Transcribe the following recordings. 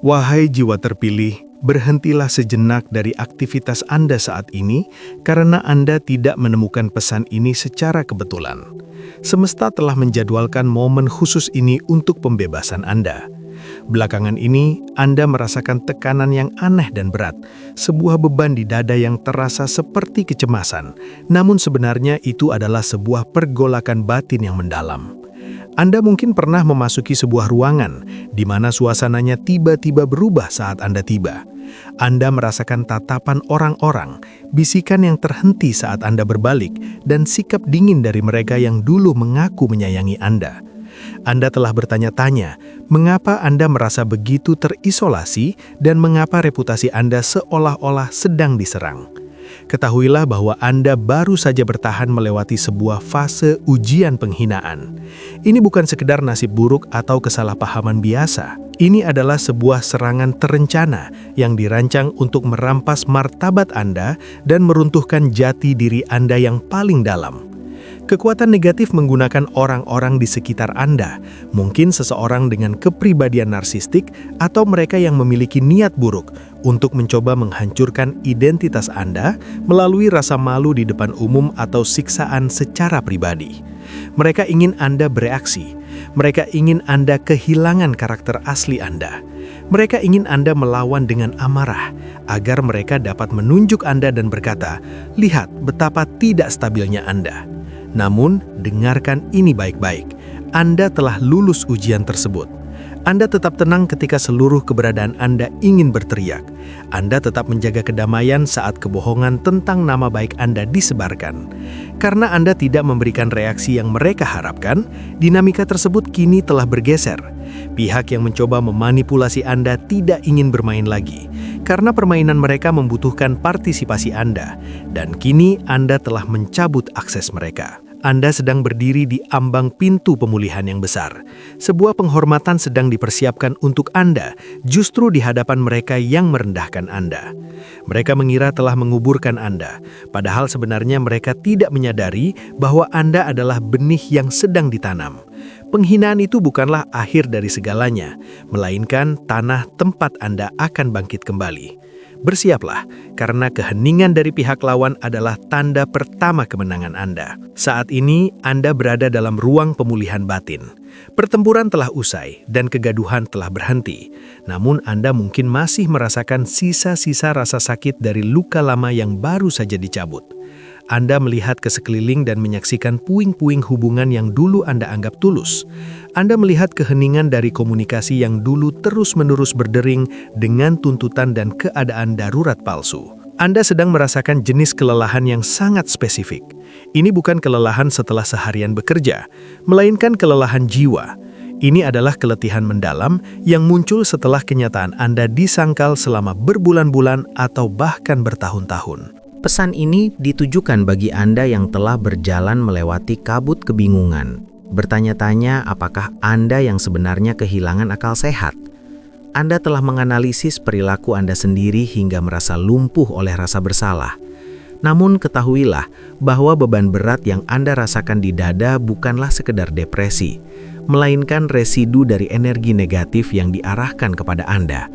Wahai jiwa terpilih, berhentilah sejenak dari aktivitas Anda saat ini karena Anda tidak menemukan pesan ini secara kebetulan. Semesta telah menjadwalkan momen khusus ini untuk pembebasan Anda. Belakangan ini, Anda merasakan tekanan yang aneh dan berat, sebuah beban di dada yang terasa seperti kecemasan, namun sebenarnya itu adalah sebuah pergolakan batin yang mendalam. Anda mungkin pernah memasuki sebuah ruangan di mana suasananya tiba-tiba berubah saat Anda tiba. Anda merasakan tatapan orang-orang, bisikan yang terhenti saat Anda berbalik, dan sikap dingin dari mereka yang dulu mengaku menyayangi Anda. Anda telah bertanya-tanya, mengapa Anda merasa begitu terisolasi dan mengapa reputasi Anda seolah-olah sedang diserang. Ketahuilah bahwa Anda baru saja bertahan melewati sebuah fase ujian penghinaan. Ini bukan sekedar nasib buruk atau kesalahpahaman biasa. Ini adalah sebuah serangan terencana yang dirancang untuk merampas martabat Anda dan meruntuhkan jati diri Anda yang paling dalam. Kekuatan negatif menggunakan orang-orang di sekitar Anda, mungkin seseorang dengan kepribadian narsistik atau mereka yang memiliki niat buruk untuk mencoba menghancurkan identitas Anda melalui rasa malu di depan umum atau siksaan secara pribadi. Mereka ingin Anda bereaksi. Mereka ingin Anda kehilangan karakter asli Anda. Mereka ingin Anda melawan dengan amarah, agar mereka dapat menunjuk Anda dan berkata, "Lihat betapa tidak stabilnya Anda." Namun, dengarkan ini baik-baik. Anda telah lulus ujian tersebut. Anda tetap tenang ketika seluruh keberadaan Anda ingin berteriak. Anda tetap menjaga kedamaian saat kebohongan tentang nama baik Anda disebarkan. Karena Anda tidak memberikan reaksi yang mereka harapkan, dinamika tersebut kini telah bergeser. Pihak yang mencoba memanipulasi Anda tidak ingin bermain lagi, karena permainan mereka membutuhkan partisipasi Anda, dan kini Anda telah mencabut akses mereka. Anda sedang berdiri di ambang pintu pemulihan yang besar. Sebuah penghormatan sedang dipersiapkan untuk Anda, justru di hadapan mereka yang merendahkan Anda. Mereka mengira telah menguburkan Anda, padahal sebenarnya mereka tidak menyadari bahwa Anda adalah benih yang sedang ditanam. Penghinaan itu bukanlah akhir dari segalanya, melainkan tanah tempat Anda akan bangkit kembali. Bersiaplah, karena keheningan dari pihak lawan adalah tanda pertama kemenangan Anda. Saat ini, Anda berada dalam ruang pemulihan batin. Pertempuran telah usai dan kegaduhan telah berhenti. Namun Anda mungkin masih merasakan sisa-sisa rasa sakit dari luka lama yang baru saja dicabut. Anda melihat ke sekeliling dan menyaksikan puing-puing hubungan yang dulu Anda anggap tulus. Anda melihat keheningan dari komunikasi yang dulu terus-menerus berdering dengan tuntutan dan keadaan darurat palsu. Anda sedang merasakan jenis kelelahan yang sangat spesifik. Ini bukan kelelahan setelah seharian bekerja, melainkan kelelahan jiwa. Ini adalah keletihan mendalam yang muncul setelah kenyataan Anda disangkal selama berbulan-bulan atau bahkan bertahun-tahun. Pesan ini ditujukan bagi Anda yang telah berjalan melewati kabut kebingungan. Bertanya-tanya apakah Anda yang sebenarnya kehilangan akal sehat. Anda telah menganalisis perilaku Anda sendiri hingga merasa lumpuh oleh rasa bersalah. Namun ketahuilah bahwa beban berat yang Anda rasakan di dada bukanlah sekedar depresi, melainkan residu dari energi negatif yang diarahkan kepada Anda.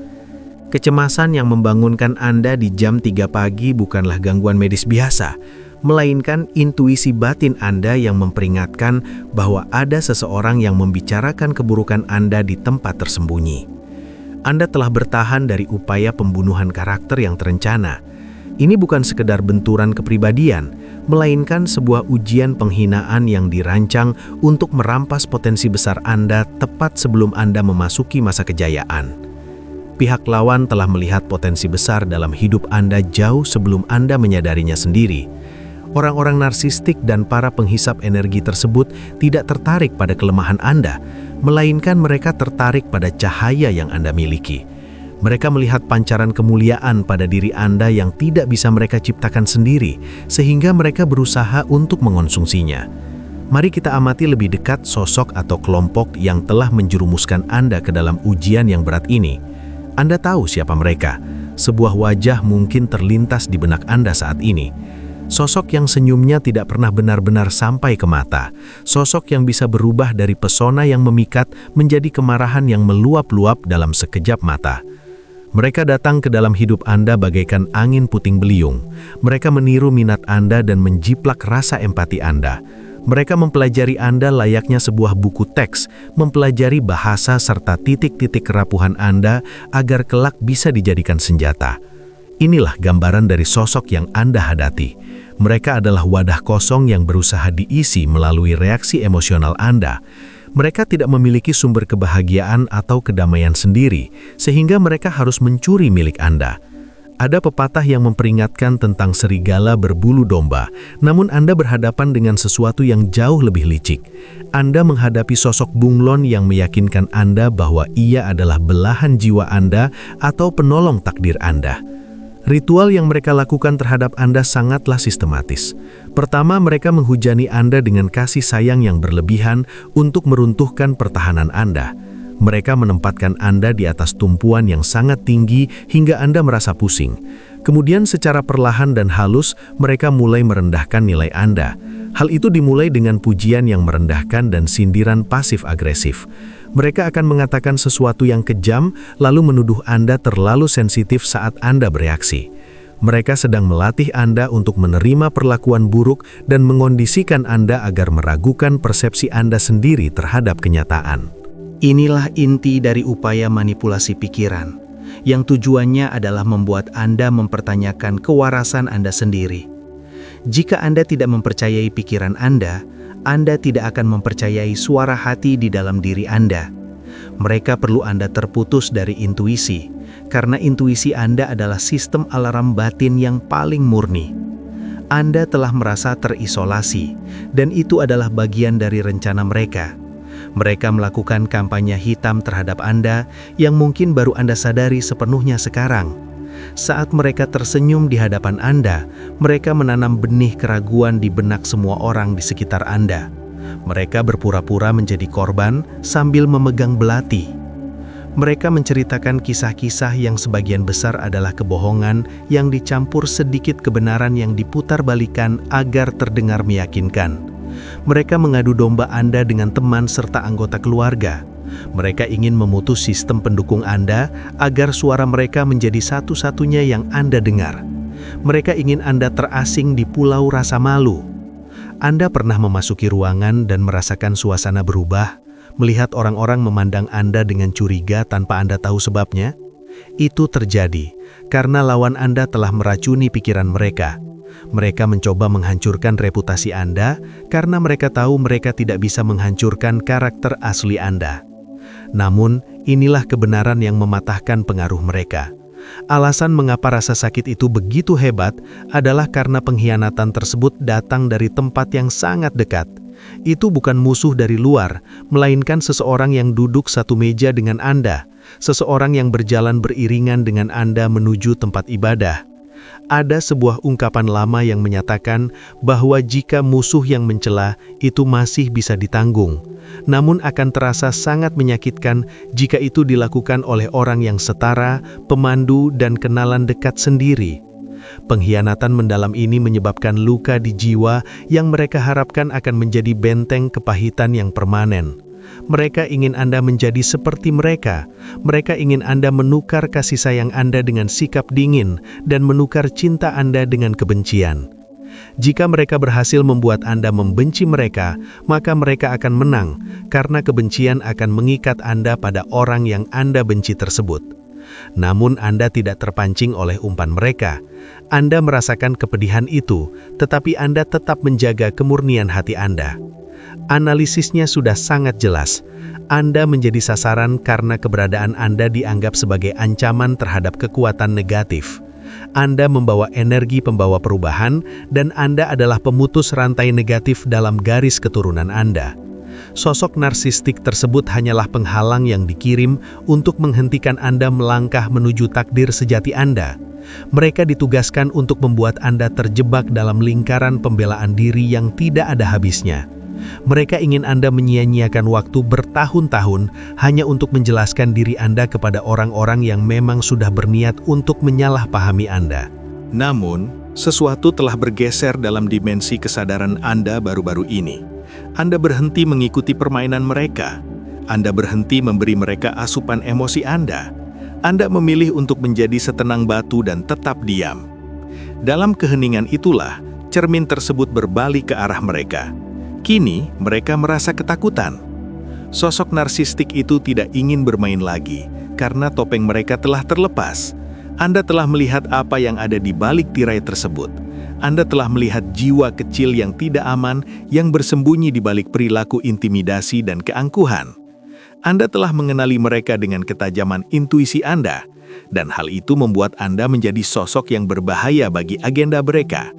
Kecemasan yang membangunkan Anda di jam 3 pagi bukanlah gangguan medis biasa, melainkan intuisi batin Anda yang memperingatkan bahwa ada seseorang yang membicarakan keburukan Anda di tempat tersembunyi. Anda telah bertahan dari upaya pembunuhan karakter yang terencana. Ini bukan sekedar benturan kepribadian, melainkan sebuah ujian penghinaan yang dirancang untuk merampas potensi besar Anda tepat sebelum Anda memasuki masa kejayaan. Pihak lawan telah melihat potensi besar dalam hidup Anda jauh sebelum Anda menyadarinya sendiri. Orang-orang narsistik dan para penghisap energi tersebut tidak tertarik pada kelemahan Anda, melainkan mereka tertarik pada cahaya yang Anda miliki. Mereka melihat pancaran kemuliaan pada diri Anda yang tidak bisa mereka ciptakan sendiri, sehingga mereka berusaha untuk mengonsumsinya. Mari kita amati lebih dekat sosok atau kelompok yang telah menjerumuskan Anda ke dalam ujian yang berat ini. Anda tahu siapa mereka. Sebuah wajah mungkin terlintas di benak Anda saat ini. Sosok yang senyumnya tidak pernah benar-benar sampai ke mata. Sosok yang bisa berubah dari pesona yang memikat menjadi kemarahan yang meluap-luap dalam sekejap mata. Mereka datang ke dalam hidup Anda bagaikan angin puting beliung. Mereka meniru minat Anda dan menjiplak rasa empati Anda. Mereka mempelajari Anda layaknya sebuah buku teks, mempelajari bahasa serta titik-titik kerapuhan Anda agar kelak bisa dijadikan senjata. Inilah gambaran dari sosok yang Anda hadapi. Mereka adalah wadah kosong yang berusaha diisi melalui reaksi emosional Anda. Mereka tidak memiliki sumber kebahagiaan atau kedamaian sendiri, sehingga mereka harus mencuri milik Anda. Ada pepatah yang memperingatkan tentang serigala berbulu domba, namun Anda berhadapan dengan sesuatu yang jauh lebih licik. Anda menghadapi sosok bunglon yang meyakinkan Anda bahwa ia adalah belahan jiwa Anda atau penolong takdir Anda. Ritual yang mereka lakukan terhadap Anda sangatlah sistematis. Pertama, mereka menghujani Anda dengan kasih sayang yang berlebihan untuk meruntuhkan pertahanan Anda. Mereka menempatkan Anda di atas tumpuan yang sangat tinggi hingga Anda merasa pusing. Kemudian secara perlahan dan halus, mereka mulai merendahkan nilai Anda. Hal itu dimulai dengan pujian yang merendahkan dan sindiran pasif-agresif. Mereka akan mengatakan sesuatu yang kejam, lalu menuduh Anda terlalu sensitif saat Anda bereaksi. Mereka sedang melatih Anda untuk menerima perlakuan buruk dan mengondisikan Anda agar meragukan persepsi Anda sendiri terhadap kenyataan. Inilah inti dari upaya manipulasi pikiran, yang tujuannya adalah membuat Anda mempertanyakan kewarasan Anda sendiri. Jika Anda tidak mempercayai pikiran Anda tidak akan mempercayai suara hati di dalam diri Anda. Mereka perlu Anda terputus dari intuisi, karena intuisi Anda adalah sistem alarm batin yang paling murni. Anda telah merasa terisolasi, dan itu adalah bagian dari rencana mereka. Mereka melakukan kampanye hitam terhadap Anda yang mungkin baru Anda sadari sepenuhnya sekarang. Saat mereka tersenyum di hadapan Anda, mereka menanam benih keraguan di benak semua orang di sekitar Anda. Mereka berpura-pura menjadi korban sambil memegang belati. Mereka menceritakan kisah-kisah yang sebagian besar adalah kebohongan yang dicampur sedikit kebenaran yang diputarbalikkan agar terdengar meyakinkan. Mereka mengadu domba Anda dengan teman serta anggota keluarga. Mereka ingin memutus sistem pendukung Anda agar suara mereka menjadi satu-satunya yang Anda dengar. Mereka ingin Anda terasing di pulau rasa malu. Anda pernah memasuki ruangan dan merasakan suasana berubah, melihat orang-orang memandang Anda dengan curiga tanpa Anda tahu sebabnya? Itu terjadi karena lawan Anda telah meracuni pikiran mereka. Mereka mencoba menghancurkan reputasi Anda karena mereka tahu mereka tidak bisa menghancurkan karakter asli Anda. Namun, inilah kebenaran yang mematahkan pengaruh mereka. Alasan mengapa rasa sakit itu begitu hebat adalah karena pengkhianatan tersebut datang dari tempat yang sangat dekat. Itu bukan musuh dari luar, melainkan seseorang yang duduk satu meja dengan Anda, seseorang yang berjalan beriringan dengan Anda menuju tempat ibadah. Ada sebuah ungkapan lama yang menyatakan bahwa jika musuh yang mencela itu masih bisa ditanggung, namun akan terasa sangat menyakitkan jika itu dilakukan oleh orang yang setara, pemandu, dan kenalan dekat sendiri. Pengkhianatan mendalam ini menyebabkan luka di jiwa yang mereka harapkan akan menjadi benteng kepahitan yang permanen. Mereka ingin Anda menjadi seperti mereka. Mereka ingin Anda menukar kasih sayang Anda dengan sikap dingin dan menukar cinta Anda dengan kebencian. Jika mereka berhasil membuat Anda membenci mereka, maka mereka akan menang karena kebencian akan mengikat Anda pada orang yang Anda benci tersebut. Namun Anda tidak terpancing oleh umpan mereka. Anda merasakan kepedihan itu, tetapi Anda tetap menjaga kemurnian hati Anda. Analisisnya sudah sangat jelas. Anda menjadi sasaran karena keberadaan Anda dianggap sebagai ancaman terhadap kekuatan negatif. Anda membawa energi pembawa perubahan, dan Anda adalah pemutus rantai negatif dalam garis keturunan Anda. Sosok narsistik tersebut hanyalah penghalang yang dikirim untuk menghentikan Anda melangkah menuju takdir sejati Anda. Mereka ditugaskan untuk membuat Anda terjebak dalam lingkaran pembelaan diri yang tidak ada habisnya. Mereka ingin Anda menyia-nyiakan waktu bertahun-tahun hanya untuk menjelaskan diri Anda kepada orang-orang yang memang sudah berniat untuk menyalahpahami Anda. Namun, sesuatu telah bergeser dalam dimensi kesadaran Anda baru-baru ini. Anda berhenti mengikuti permainan mereka. Anda berhenti memberi mereka asupan emosi Anda. Anda memilih untuk menjadi setenang batu dan tetap diam. Dalam keheningan itulah, cermin tersebut berbalik ke arah mereka. Kini, mereka merasa ketakutan. Sosok narsistik itu tidak ingin bermain lagi, karena topeng mereka telah terlepas. Anda telah melihat apa yang ada di balik tirai tersebut. Anda telah melihat jiwa kecil yang tidak aman yang bersembunyi di balik perilaku intimidasi dan keangkuhan. Anda telah mengenali mereka dengan ketajaman intuisi Anda, dan hal itu membuat Anda menjadi sosok yang berbahaya bagi agenda mereka.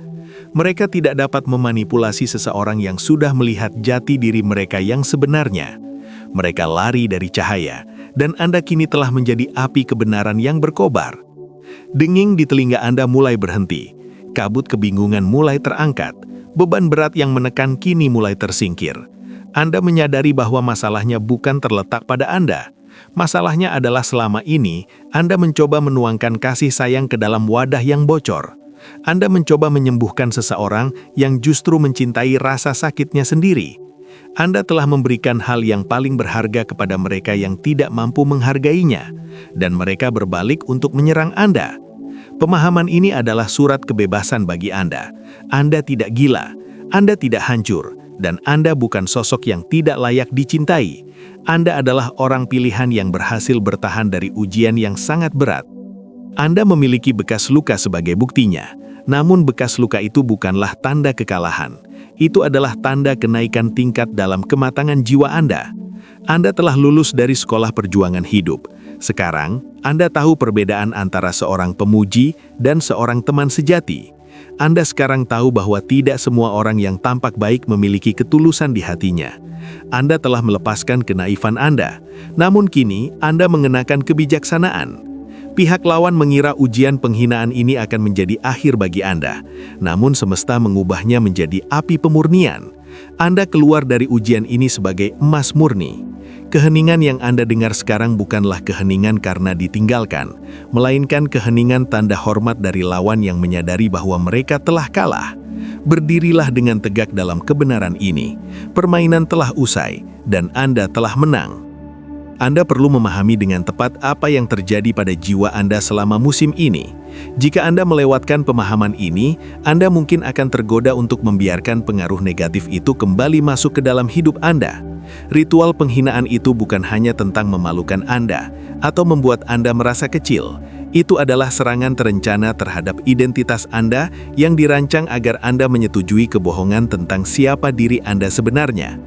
Mereka tidak dapat memanipulasi seseorang yang sudah melihat jati diri mereka yang sebenarnya. Mereka lari dari cahaya, dan Anda kini telah menjadi api kebenaran yang berkobar. Denging di telinga Anda mulai berhenti, kabut kebingungan mulai terangkat, beban berat yang menekan kini mulai tersingkir. Anda menyadari bahwa masalahnya bukan terletak pada Anda. Masalahnya adalah selama ini Anda mencoba menuangkan kasih sayang ke dalam wadah yang bocor. Anda mencoba menyembuhkan seseorang yang justru mencintai rasa sakitnya sendiri. Anda telah memberikan hal yang paling berharga kepada mereka yang tidak mampu menghargainya, dan mereka berbalik untuk menyerang Anda. Pemahaman ini adalah surat kebebasan bagi Anda. Anda tidak gila, Anda tidak hancur, dan Anda bukan sosok yang tidak layak dicintai. Anda adalah orang pilihan yang berhasil bertahan dari ujian yang sangat berat. Anda memiliki bekas luka sebagai buktinya, namun bekas luka itu bukanlah tanda kekalahan. Itu adalah tanda kenaikan tingkat dalam kematangan jiwa Anda. Anda telah lulus dari sekolah perjuangan hidup. Sekarang, Anda tahu perbedaan antara seorang pemuji dan seorang teman sejati. Anda sekarang tahu bahwa tidak semua orang yang tampak baik memiliki ketulusan di hatinya. Anda telah melepaskan kenaifan Anda, namun kini Anda mengenakan kebijaksanaan. Pihak lawan mengira ujian penghinaan ini akan menjadi akhir bagi Anda, namun semesta mengubahnya menjadi api pemurnian. Anda keluar dari ujian ini sebagai emas murni. Keheningan yang Anda dengar sekarang bukanlah keheningan karena ditinggalkan, melainkan keheningan tanda hormat dari lawan yang menyadari bahwa mereka telah kalah. Berdirilah dengan tegak dalam kebenaran ini. Permainan telah usai, dan Anda telah menang. Anda perlu memahami dengan tepat apa yang terjadi pada jiwa Anda selama musim ini. Jika Anda melewatkan pemahaman ini, Anda mungkin akan tergoda untuk membiarkan pengaruh negatif itu kembali masuk ke dalam hidup Anda. Ritual penghinaan itu bukan hanya tentang memalukan Anda atau membuat Anda merasa kecil. Itu adalah serangan terencana terhadap identitas Anda yang dirancang agar Anda menyetujui kebohongan tentang siapa diri Anda sebenarnya.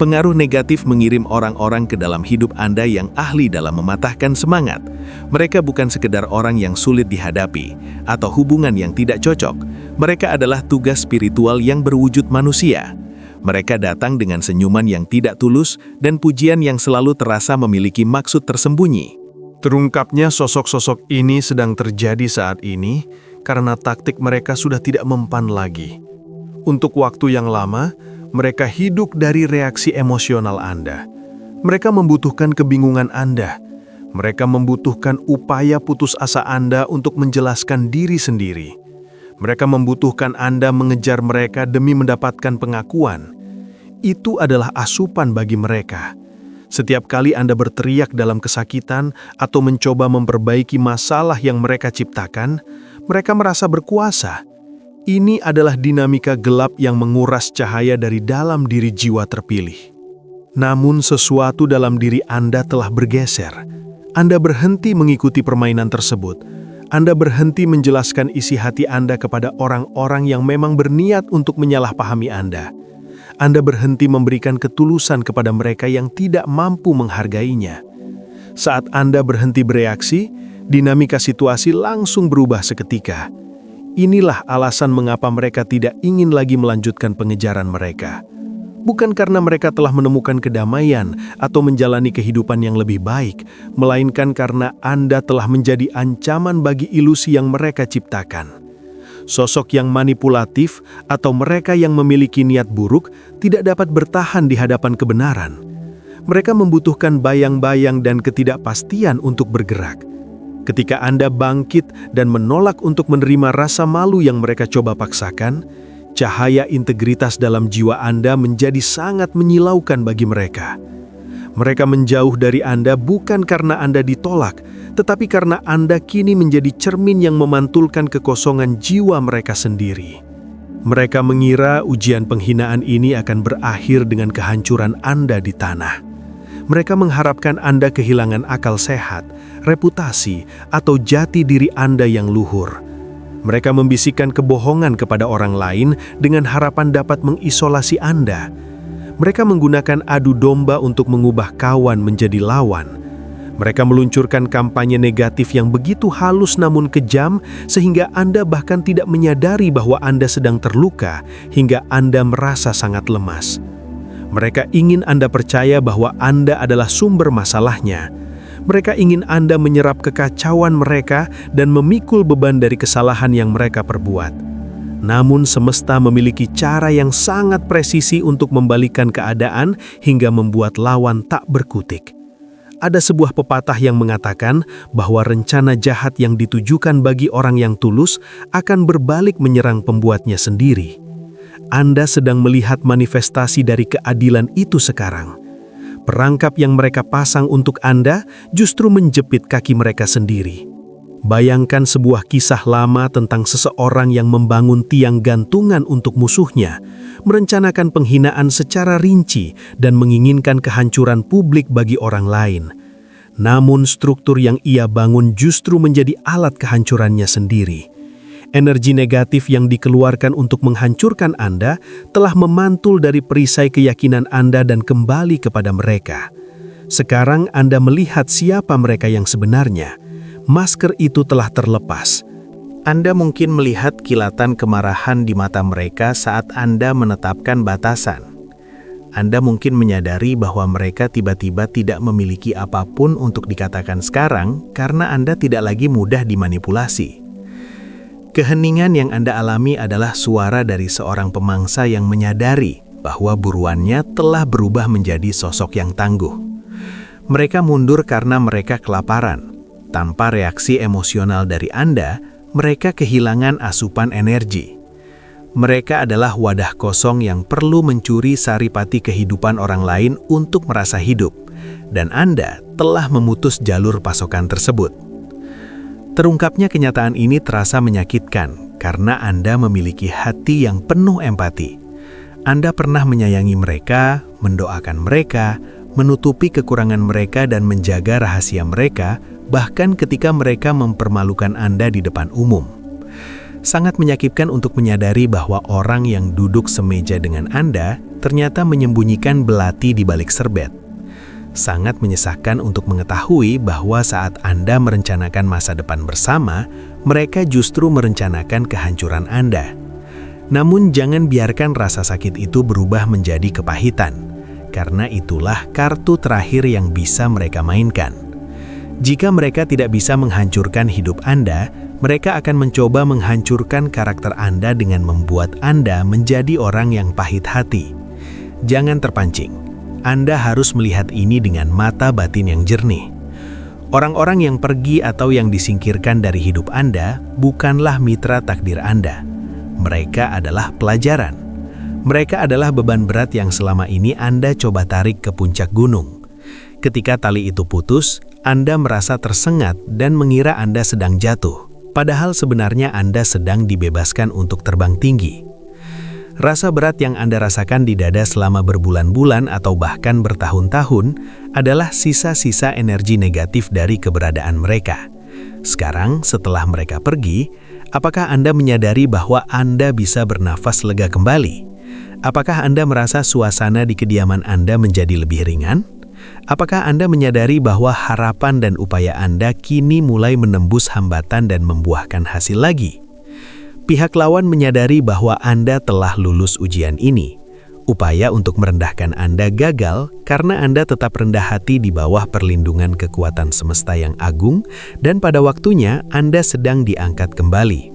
Pengaruh negatif mengirim orang-orang ke dalam hidup Anda yang ahli dalam mematahkan semangat. Mereka bukan sekedar orang yang sulit dihadapi atau hubungan yang tidak cocok. Mereka adalah tugas spiritual yang berwujud manusia. Mereka datang dengan senyuman yang tidak tulus dan pujian yang selalu terasa memiliki maksud tersembunyi. Terungkapnya sosok-sosok ini sedang terjadi saat ini karena taktik mereka sudah tidak mempan lagi. Untuk waktu yang lama, mereka hidup dari reaksi emosional Anda. Mereka membutuhkan kebingungan Anda. Mereka membutuhkan upaya putus asa Anda untuk menjelaskan diri sendiri. Mereka membutuhkan Anda mengejar mereka demi mendapatkan pengakuan. Itu adalah asupan bagi mereka. Setiap kali Anda berteriak dalam kesakitan atau mencoba memperbaiki masalah yang mereka ciptakan, mereka merasa berkuasa. Ini adalah dinamika gelap yang menguras cahaya dari dalam diri jiwa terpilih. Namun sesuatu dalam diri Anda telah bergeser. Anda berhenti mengikuti permainan tersebut. Anda berhenti menjelaskan isi hati Anda kepada orang-orang yang memang berniat untuk menyalahpahami Anda. Anda berhenti memberikan ketulusan kepada mereka yang tidak mampu menghargainya. Saat Anda berhenti bereaksi, dinamika situasi langsung berubah seketika. Inilah alasan mengapa mereka tidak ingin lagi melanjutkan pengejaran mereka. Bukan karena mereka telah menemukan kedamaian atau menjalani kehidupan yang lebih baik, melainkan karena Anda telah menjadi ancaman bagi ilusi yang mereka ciptakan. Sosok yang manipulatif atau mereka yang memiliki niat buruk tidak dapat bertahan di hadapan kebenaran. Mereka membutuhkan bayang-bayang dan ketidakpastian untuk bergerak. Ketika Anda bangkit dan menolak untuk menerima rasa malu yang mereka coba paksakan, cahaya integritas dalam jiwa Anda menjadi sangat menyilaukan bagi mereka. Mereka menjauh dari Anda bukan karena Anda ditolak, tetapi karena Anda kini menjadi cermin yang memantulkan kekosongan jiwa mereka sendiri. Mereka mengira ujian penghinaan ini akan berakhir dengan kehancuran Anda di tanah. Mereka mengharapkan Anda kehilangan akal sehat, reputasi, atau jati diri Anda yang luhur. Mereka membisikkan kebohongan kepada orang lain dengan harapan dapat mengisolasi Anda. Mereka menggunakan adu domba untuk mengubah kawan menjadi lawan. Mereka meluncurkan kampanye negatif yang begitu halus namun kejam sehingga Anda bahkan tidak menyadari bahwa Anda sedang terluka hingga Anda merasa sangat lemas. Mereka ingin Anda percaya bahwa Anda adalah sumber masalahnya. Mereka ingin Anda menyerap kekacauan mereka dan memikul beban dari kesalahan yang mereka perbuat. Namun semesta memiliki cara yang sangat presisi untuk membalikan keadaan hingga membuat lawan tak berkutik. Ada sebuah pepatah yang mengatakan bahwa rencana jahat yang ditujukan bagi orang yang tulus akan berbalik menyerang pembuatnya sendiri. Anda sedang melihat manifestasi dari keadilan itu sekarang. Perangkap yang mereka pasang untuk Anda justru menjepit kaki mereka sendiri. Bayangkan sebuah kisah lama tentang seseorang yang membangun tiang gantungan untuk musuhnya, merencanakan penghinaan secara rinci dan menginginkan kehancuran publik bagi orang lain. Namun struktur yang ia bangun justru menjadi alat kehancurannya sendiri. Energi negatif yang dikeluarkan untuk menghancurkan Anda telah memantul dari perisai keyakinan Anda dan kembali kepada mereka. Sekarang Anda melihat siapa mereka yang sebenarnya. Masker itu telah terlepas. Anda mungkin melihat kilatan kemarahan di mata mereka saat Anda menetapkan batasan. Anda mungkin menyadari bahwa mereka tiba-tiba tidak memiliki apapun untuk dikatakan sekarang karena Anda tidak lagi mudah dimanipulasi. Keheningan yang Anda alami adalah suara dari seorang pemangsa yang menyadari bahwa buruannya telah berubah menjadi sosok yang tangguh. Mereka mundur karena mereka kelaparan. Tanpa reaksi emosional dari Anda, mereka kehilangan asupan energi. Mereka adalah wadah kosong yang perlu mencuri saripati kehidupan orang lain untuk merasa hidup, dan Anda telah memutus jalur pasokan tersebut. Terungkapnya kenyataan ini terasa menyakitkan karena Anda memiliki hati yang penuh empati. Anda pernah menyayangi mereka, mendoakan mereka, menutupi kekurangan mereka dan menjaga rahasia mereka, bahkan ketika mereka mempermalukan Anda di depan umum. Sangat menyakitkan untuk menyadari bahwa orang yang duduk semeja dengan Anda ternyata menyembunyikan belati di balik serbet. Sangat menyesakkan untuk mengetahui bahwa saat Anda merencanakan masa depan bersama, mereka justru merencanakan kehancuran Anda. Namun jangan biarkan rasa sakit itu berubah menjadi kepahitan, karena itulah kartu terakhir yang bisa mereka mainkan. Jika mereka tidak bisa menghancurkan hidup Anda, mereka akan mencoba menghancurkan karakter Anda dengan membuat Anda menjadi orang yang pahit hati. Jangan terpancing. Anda harus melihat ini dengan mata batin yang jernih. Orang-orang yang pergi atau yang disingkirkan dari hidup Anda bukanlah mitra takdir Anda. Mereka adalah pelajaran. Mereka adalah beban berat yang selama ini Anda coba tarik ke puncak gunung. Ketika tali itu putus, Anda merasa tersengat dan mengira Anda sedang jatuh, padahal sebenarnya Anda sedang dibebaskan untuk terbang tinggi. Rasa berat yang Anda rasakan di dada selama berbulan-bulan atau bahkan bertahun-tahun adalah sisa-sisa energi negatif dari keberadaan mereka. Sekarang, setelah mereka pergi, apakah Anda menyadari bahwa Anda bisa bernafas lega kembali? Apakah Anda merasa suasana di kediaman Anda menjadi lebih ringan? Apakah Anda menyadari bahwa harapan dan upaya Anda kini mulai menembus hambatan dan membuahkan hasil lagi? Pihak lawan menyadari bahwa Anda telah lulus ujian ini. Upaya untuk merendahkan Anda gagal karena Anda tetap rendah hati di bawah perlindungan kekuatan semesta yang agung, dan pada waktunya Anda sedang diangkat kembali.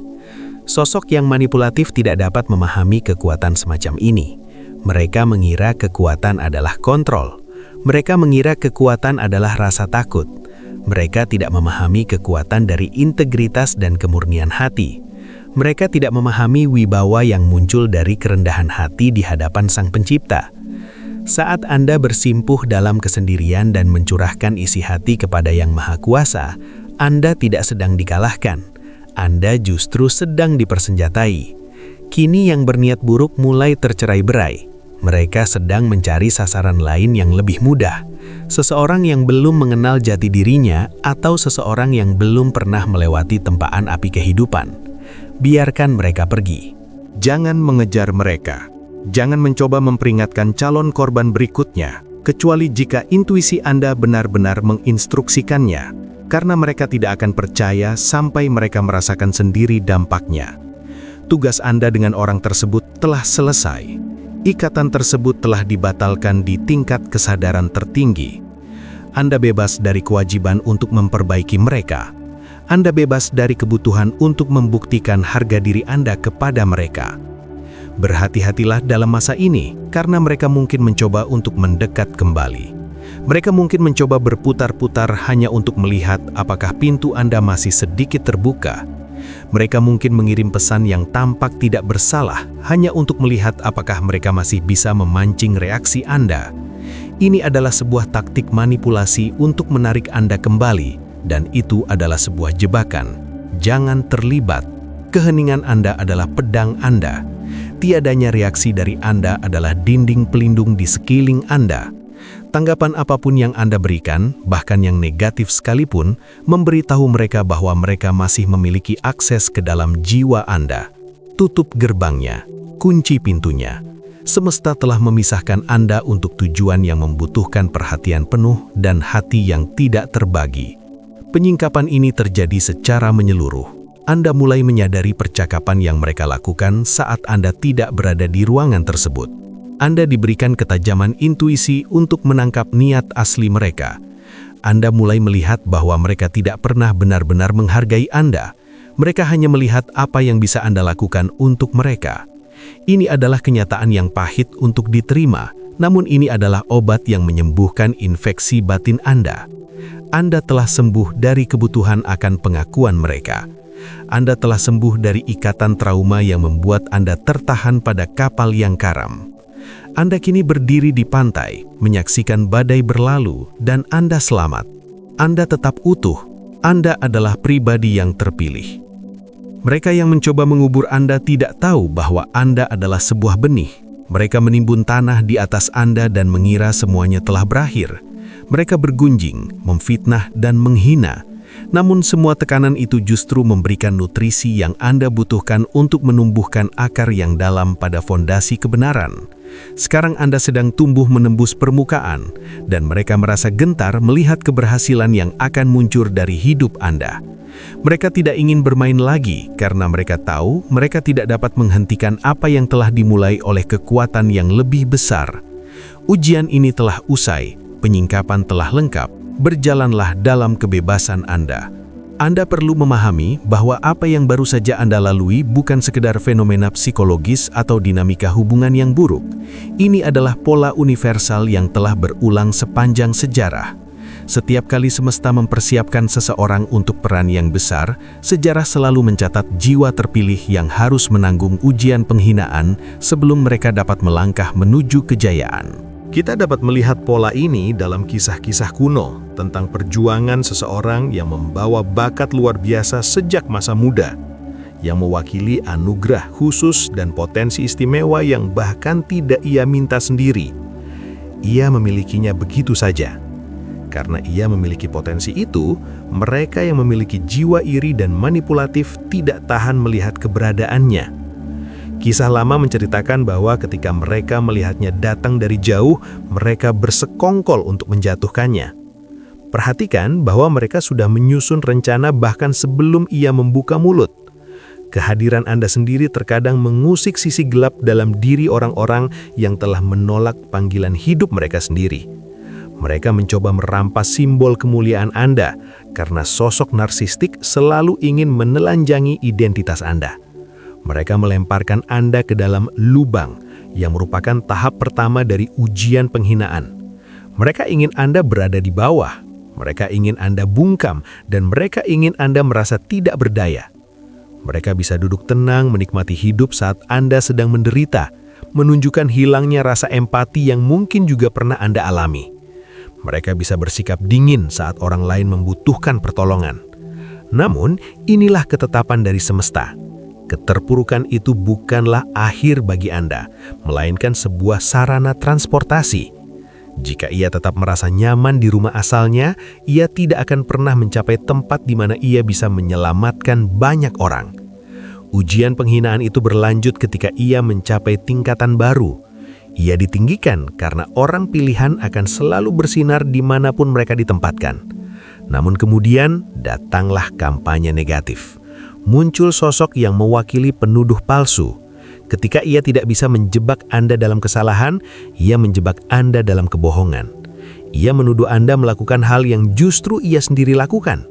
Sosok yang manipulatif tidak dapat memahami kekuatan semacam ini. Mereka mengira kekuatan adalah kontrol. Mereka mengira kekuatan adalah rasa takut. Mereka tidak memahami kekuatan dari integritas dan kemurnian hati. Mereka tidak memahami wibawa yang muncul dari kerendahan hati di hadapan Sang Pencipta. Saat Anda bersimpuh dalam kesendirian dan mencurahkan isi hati kepada Yang Maha Kuasa, Anda tidak sedang dikalahkan. Anda justru sedang dipersenjatai. Kini yang berniat buruk mulai tercerai-berai. Mereka sedang mencari sasaran lain yang lebih mudah. Seseorang yang belum mengenal jati dirinya atau seseorang yang belum pernah melewati tempaan api kehidupan. Biarkan mereka pergi. Jangan mengejar mereka. Jangan mencoba memperingatkan calon korban berikutnya, kecuali jika intuisi Anda benar-benar menginstruksikannya, karena mereka tidak akan percaya sampai mereka merasakan sendiri dampaknya. Tugas Anda dengan orang tersebut telah selesai. Ikatan tersebut telah dibatalkan di tingkat kesadaran tertinggi. Anda bebas dari kewajiban untuk memperbaiki mereka. Anda bebas dari kebutuhan untuk membuktikan harga diri Anda kepada mereka. Berhati-hatilah dalam masa ini, karena mereka mungkin mencoba untuk mendekat kembali. Mereka mungkin mencoba berputar-putar hanya untuk melihat apakah pintu Anda masih sedikit terbuka. Mereka mungkin mengirim pesan yang tampak tidak bersalah hanya untuk melihat apakah mereka masih bisa memancing reaksi Anda. Ini adalah sebuah taktik manipulasi untuk menarik Anda kembali, dan itu adalah sebuah jebakan. Jangan terlibat. Keheningan Anda adalah pedang Anda. Tiadanya reaksi dari Anda adalah dinding pelindung di sekeliling Anda. Tanggapan apapun yang Anda berikan, bahkan yang negatif sekalipun, memberitahu mereka bahwa mereka masih memiliki akses ke dalam jiwa Anda. Tutup gerbangnya, kunci pintunya. Semesta telah memisahkan Anda untuk tujuan yang membutuhkan perhatian penuh dan hati yang tidak terbagi. Penyingkapan ini terjadi secara menyeluruh. Anda mulai menyadari percakapan yang mereka lakukan saat Anda tidak berada di ruangan tersebut. Anda diberikan ketajaman intuisi untuk menangkap niat asli mereka. Anda mulai melihat bahwa mereka tidak pernah benar-benar menghargai Anda. Mereka hanya melihat apa yang bisa Anda lakukan untuk mereka. Ini adalah kenyataan yang pahit untuk diterima, namun ini adalah obat yang menyembuhkan infeksi batin Anda. Anda telah sembuh dari kebutuhan akan pengakuan mereka. Anda telah sembuh dari ikatan trauma yang membuat Anda tertahan pada kapal yang karam. Anda kini berdiri di pantai, menyaksikan badai berlalu, dan Anda selamat. Anda tetap utuh. Anda adalah pribadi yang terpilih. Mereka yang mencoba mengubur Anda tidak tahu bahwa Anda adalah sebuah benih. Mereka menimbun tanah di atas Anda dan mengira semuanya telah berakhir. Mereka bergunjing, memfitnah, dan menghina. Namun semua tekanan itu justru memberikan nutrisi yang Anda butuhkan untuk menumbuhkan akar yang dalam pada fondasi kebenaran. Sekarang Anda sedang tumbuh menembus permukaan, dan mereka merasa gentar melihat keberhasilan yang akan muncul dari hidup Anda. Mereka tidak ingin bermain lagi karena mereka tahu mereka tidak dapat menghentikan apa yang telah dimulai oleh kekuatan yang lebih besar. Ujian ini telah usai, penyingkapan telah lengkap. Berjalanlah dalam kebebasan Anda. Anda perlu memahami bahwa apa yang baru saja Anda lalui bukan sekedar fenomena psikologis atau dinamika hubungan yang buruk. Ini adalah pola universal yang telah berulang sepanjang sejarah. Setiap kali semesta mempersiapkan seseorang untuk peran yang besar, sejarah selalu mencatat jiwa terpilih yang harus menanggung ujian penghinaan sebelum mereka dapat melangkah menuju kejayaan. Kita dapat melihat pola ini dalam kisah-kisah kuno tentang perjuangan seseorang yang membawa bakat luar biasa sejak masa muda, yang mewakili anugerah khusus dan potensi istimewa yang bahkan tidak ia minta sendiri. Ia memilikinya begitu saja. Karena ia memiliki potensi itu, mereka yang memiliki jiwa iri dan manipulatif tidak tahan melihat keberadaannya. Kisah lama menceritakan bahwa ketika mereka melihatnya datang dari jauh, mereka bersekongkol untuk menjatuhkannya. Perhatikan bahwa mereka sudah menyusun rencana bahkan sebelum ia membuka mulut. Kehadiran Anda sendiri terkadang mengusik sisi gelap dalam diri orang-orang yang telah menolak panggilan hidup mereka sendiri. Mereka mencoba merampas simbol kemuliaan Anda karena sosok narsistik selalu ingin menelanjangi identitas Anda. Mereka melemparkan Anda ke dalam lubang yang merupakan tahap pertama dari ujian penghinaan. Mereka ingin Anda berada di bawah. Mereka ingin Anda bungkam dan mereka ingin Anda merasa tidak berdaya. Mereka bisa duduk tenang menikmati hidup saat Anda sedang menderita, menunjukkan hilangnya rasa empati yang mungkin juga pernah Anda alami. Mereka bisa bersikap dingin saat orang lain membutuhkan pertolongan. Namun, inilah ketetapan dari semesta. Keterpurukan itu bukanlah akhir bagi Anda, melainkan sebuah sarana transportasi. Jika ia tetap merasa nyaman di rumah asalnya, ia tidak akan pernah mencapai tempat di mana ia bisa menyelamatkan banyak orang. Ujian penghinaan itu berlanjut ketika ia mencapai tingkatan baru. Ia ditinggikan karena orang pilihan akan selalu bersinar dimanapun mereka ditempatkan. Namun kemudian datanglah kampanye negatif. Muncul sosok yang mewakili penuduh palsu. Ketika ia tidak bisa menjebak Anda dalam kesalahan, ia menjebak Anda dalam kebohongan. Ia menuduh Anda melakukan hal yang justru ia sendiri lakukan.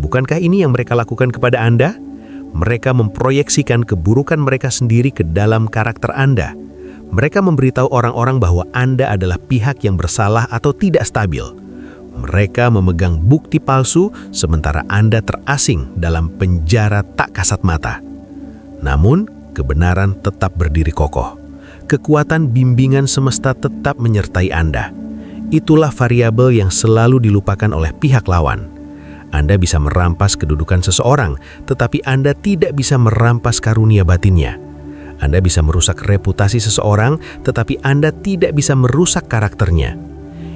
Bukankah ini yang mereka lakukan kepada Anda? Mereka memproyeksikan keburukan mereka sendiri ke dalam karakter Anda. Mereka memberitahu orang-orang bahwa Anda adalah pihak yang bersalah atau tidak stabil. Mereka memegang bukti palsu, sementara Anda terasing dalam penjara tak kasat mata. Namun, kebenaran tetap berdiri kokoh. Kekuatan bimbingan semesta tetap menyertai Anda. Itulah variabel yang selalu dilupakan oleh pihak lawan. Anda bisa merampas kedudukan seseorang, tetapi Anda tidak bisa merampas karunia batinnya. Anda bisa merusak reputasi seseorang, tetapi Anda tidak bisa merusak karakternya.